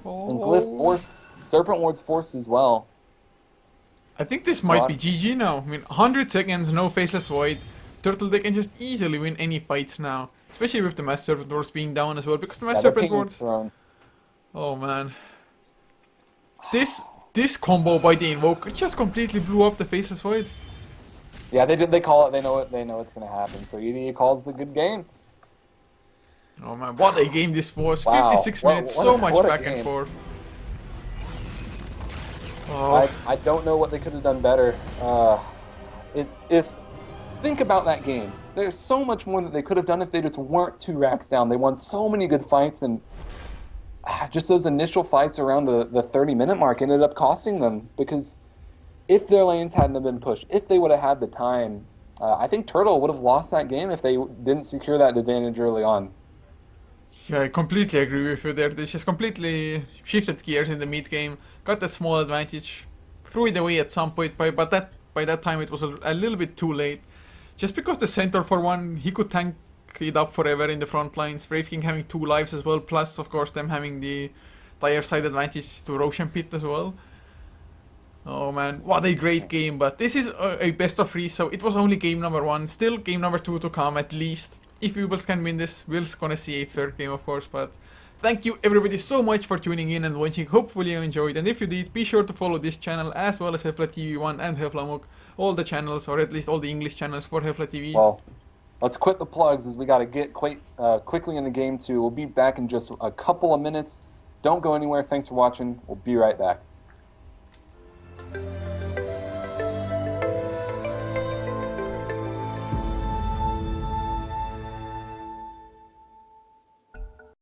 And Glyph forced. Serpent Ward's forced as well. I think this might be GG now. I mean, 100 seconds, no Faceless Void. Turtle, they can just easily win any fights now. Especially with the Mass Serpent Wards being down as well, because the Mass Serpent Wards... Oh man. This combo by the Invoker just completely blew up the Faceless Void. Yeah, they call it, they know it's gonna happen. So EDE calls it a good game. Oh man, what a game this was. Wow. 56 minutes, so much back and forth. Oh. I don't know what they could have done better. Think about that game. There's so much more that they could have done if they just weren't 2 racks down. They won so many good fights, and just those initial fights around the 30-minute mark ended up costing them, because if their lanes hadn't have been pushed, if they would have had the time, I think Turtle would have lost that game if they didn't secure that advantage early on. Yeah, I completely agree with you there. They just completely shifted gears in the mid game, got that small advantage, threw it away at some point, but by that time it was a little bit too late. Just because the center, for one, he could tank it up forever in the front lines, Wraith King having 2 lives as well, plus of course them having the dire side advantage to Roshan Pit as well. Oh man, what a great game, but this is a best of 3, so it was only game number 1, still game number 2 to come at least. If Uebelst can win this, we're gonna see a 3rd game of course, but Thank you everybody so much for tuning in and watching. Hopefully you enjoyed, and if you did, be sure to follow this channel as well as Heflatv1 and Heflamok, all the channels, or at least all the English channels for Heflatv. Well, let's quit the plugs as we got to get quite quickly in the game too. We'll be back in just a couple of minutes. Don't go anywhere. Thanks for watching. We'll be right back.